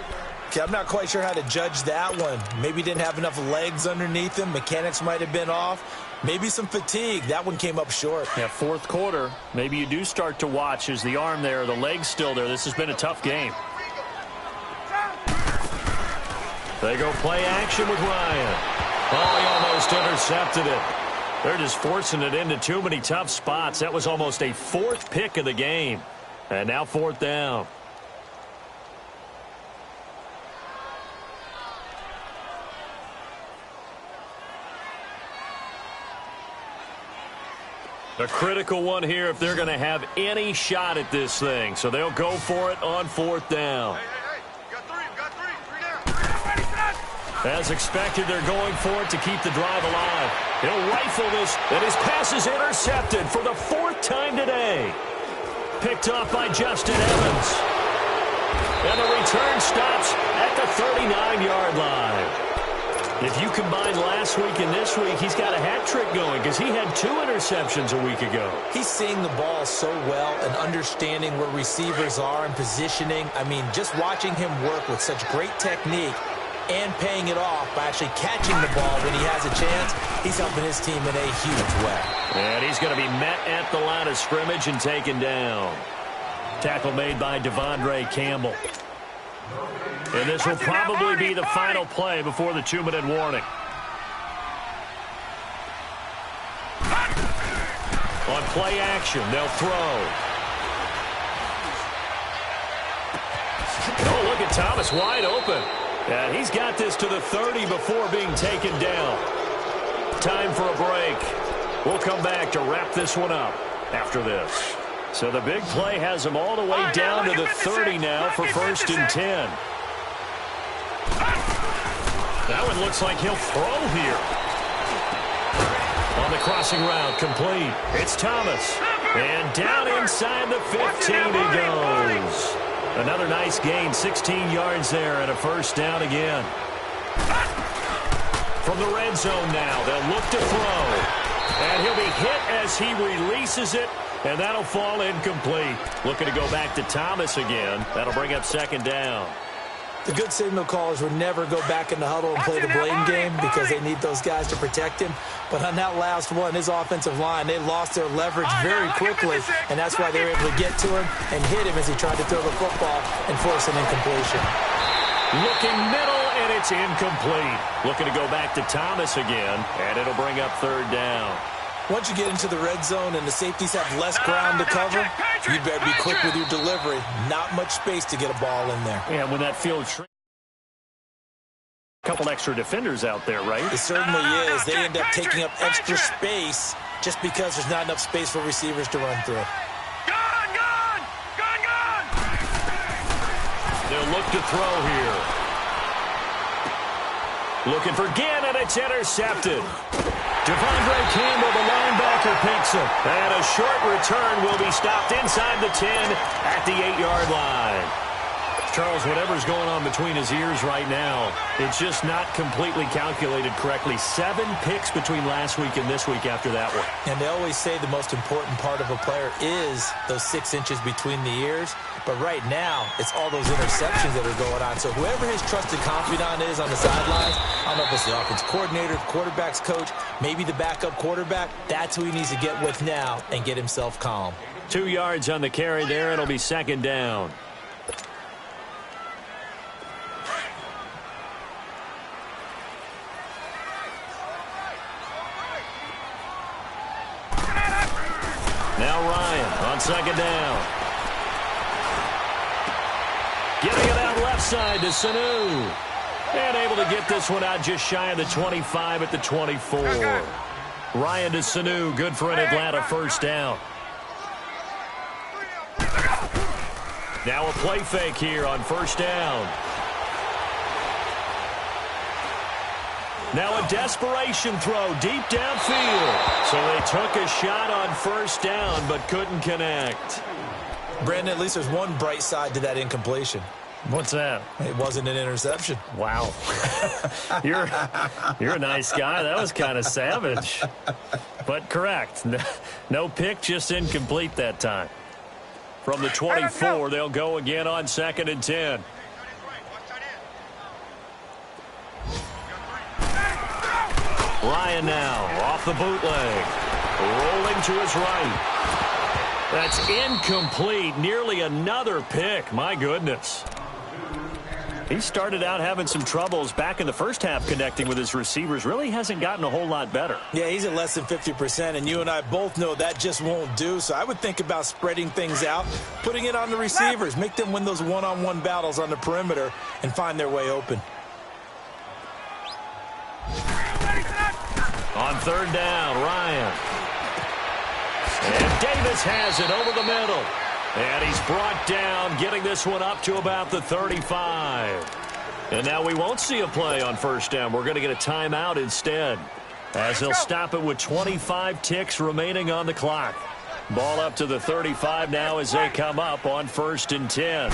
Okay, I'm not quite sure how to judge that one. Maybe he didn't have enough legs underneath him. Mechanics might have been off. Maybe some fatigue. That one came up short. Yeah, 4th quarter. Maybe you do start to watch. Is the arm there, the leg's still there? This has been a tough game. They go play action with Ryan. Oh, he almost intercepted it. They're just forcing it into too many tough spots. That was almost a 4th pick of the game. And now 4th down. A critical one here if they're going to have any shot at this thing. So they'll go for it on 4th down. As expected, they're going for it to keep the drive alive. He'll rifle this, and his pass is intercepted for the 4th time today. Picked off by Justin Evans. And the return stops at the 39-yard line. If you combine last week and this week, he's got a hat trick going because he had 2 interceptions a week ago. He's seeing the ball so well and understanding where receivers are and positioning. I mean, just watching him work with such great technique and paying it off by actually catching the ball when he has a chance, he's helping his team in a huge way. And he's going to be met at the line of scrimmage and taken down. Tackle made by Devondre Campbell. And this will probably be the final play before the 2-minute warning. On play action, they'll throw. Oh, look at Thomas wide open. And he's got this to the 30 before being taken down. Time for a break. We'll come back to wrap this one up after this. So the big play has him all the way down to the 30 now for 1st and 10. That one looks like he'll throw here. On the crossing route, complete. It's Thomas. And down inside the 15 he goes. Another nice gain, 16 yards there and a 1st down again. From the red zone now, they'll look to throw. And he'll be hit as he releases it, and that'll fall incomplete. Looking to go back to Thomas again. That'll bring up 2nd down. The good signal callers would never go back in the huddle and play the blame game because they need those guys to protect him. But on that last one, his offensive line, they lost their leverage very quickly, and that's why they were able to get to him and hit him as he tried to throw the football and force an incompletion. Looking middle, and it's incomplete. Looking to go back to Thomas again, and it'll bring up 3rd down. Once you get into the red zone and the safeties have less ground to cover, you better be quick with your delivery. Not much space to get a ball in there. And when that field shrinks, a couple extra defenders out there, right? It certainly is. They end up taking up extra space just because there's not enough space for receivers to run through. Gone! They'll look to throw here. Looking for Ginn, and it's intercepted. Devondre Campbell, the linebacker, picks it. And a short return will be stopped inside the 10 at the 8-yard line. Charles, whatever's going on between his ears right now, it's just not completely calculated correctly. 7 picks between last week and this week after that one. And they always say the most important part of a player is those 6 inches between the ears. But right now, it's all those interceptions that are going on. So whoever his trusted confidant is on the sidelines, I don't know if it's the offense coordinator, the quarterback's coach, maybe the backup quarterback, that's who he needs to get with now and get himself calm. 2 yards on the carry there. It'll be 2nd down. Now Ryan on 2nd down. Getting it out left side to Sanu. And able to get this one out just shy of the 25 at the 24. Ryan to Sanu, good for an Atlanta 1st down. Now a play fake here on 1st down. Now a desperation throw deep downfield. So they took a shot on 1st down but couldn't connect. Brandon, at least there's one bright side to that incompletion. What's that? It wasn't an interception. Wow. You're a nice guy. That was kind of savage. But correct. No pick, just incomplete that time. From the 24, they'll go again on 2nd and 10. Ryan now off the bootleg. Rolling to his right. That's incomplete. Nearly another pick. My goodness. He started out having some troubles back in the first half connecting with his receivers. Really hasn't gotten a whole lot better. Yeah, he's at less than 50%, and you and I both know that just won't do. So I would think about spreading things out, putting it on the receivers, make them win those one-on-one battles on the perimeter and find their way open. On 3rd down, Ryan. And Davis has it over the middle. And he's brought down, getting this one up to about the 35. And now we won't see a play on 1st down. We're going to get a timeout instead, as they'll stop it with 25 ticks remaining on the clock. Ball up to the 35 now as they come up on 1st and 10.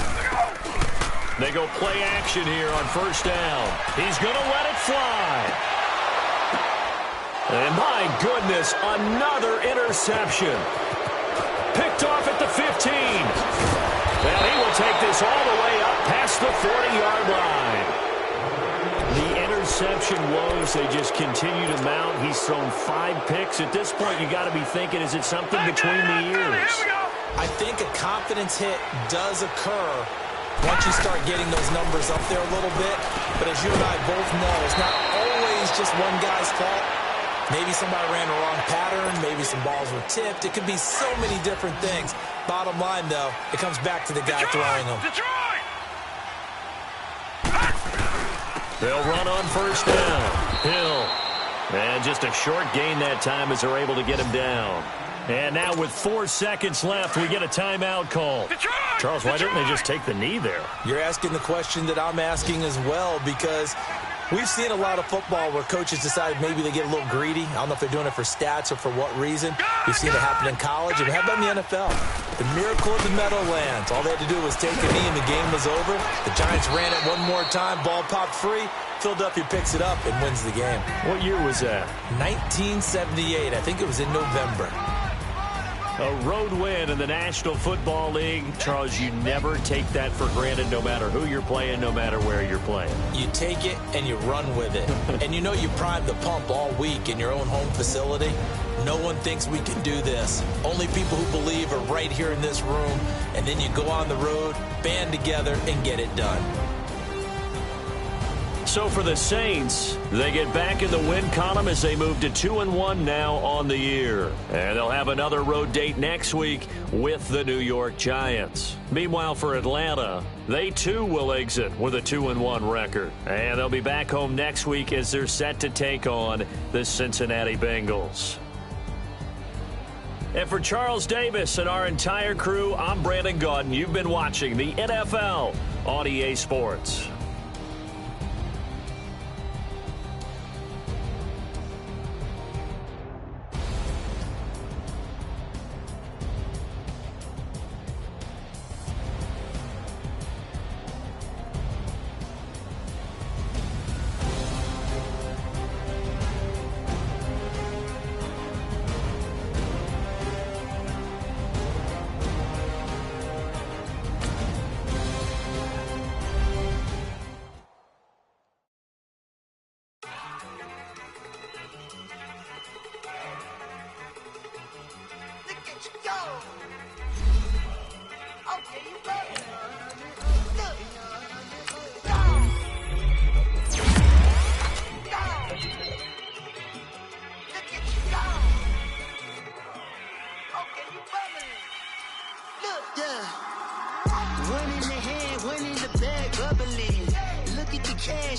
They go play action here on 1st down. He's going to let it fly. And my goodness, another interception. Picked off at the 15. And he will take this all the way up past the 40-yard line. The interception woes, they just continue to mount. He's thrown 5 picks. At this point, you got to be thinking, is it something between the ears? I think a confidence hit does occur once you start getting those numbers up there a little bit. But as you and I both know, it's not always just one guy's fault. Maybe somebody ran the wrong pattern. Maybe some balls were tipped. It could be so many different things. Bottom line, though, it comes back to the guy throwing them. They'll run on first down. Hill. And just a short gain that time as they're able to get him down. And now with 4 seconds left, we get a timeout call. Charles, why didn't they just take the knee there? You're asking the question that I'm asking as well, because we've seen a lot of football where coaches decide maybe they get a little greedy. I don't know if they're doing it for stats or for what reason. We've seen it happen in college, and how about in the NFL? The miracle of the Meadowlands. All they had to do was take a knee, and the game was over. The Giants ran it one more time. Ball popped free. Philadelphia picks it up and wins the game. What year was that? 1978. I think it was in November. A road win in the National Football League. Charles, you never take that for granted no matter who you're playing, no matter where you're playing. You take it and you run with it. And you know you primed the pump all week in your own home facility. No one thinks we can do this. Only people who believe are right here in this room. And then you go on the road, band together, and get it done. So for the Saints, they get back in the win column as they move to 2-1 now on the year. And they'll have another road date next week with the New York Giants. Meanwhile, for Atlanta, they too will exit with a 2-1 record. And they'll be back home next week as they're set to take on the Cincinnati Bengals. And for Charles Davis and our entire crew, I'm Brandon Gaudin. You've been watching the NFL on EA Sports.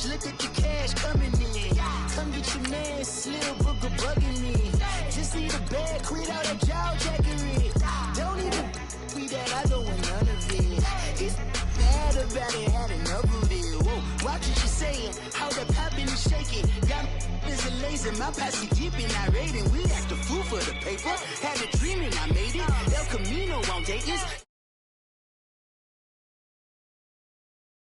Look at the cash coming in. Come get your man, Slim Booker bugging me. Just need a bag, quit out that jaw jackery. Don't even be that, I don't want none of it. It's bad about it, had enough of it. Whoa, watch what you saying, how the poppin' and shaking. Got is a laser, my posse deep and I raiding. We act a fool for the paper, had a dream and I made it. El Camino on Dayton's.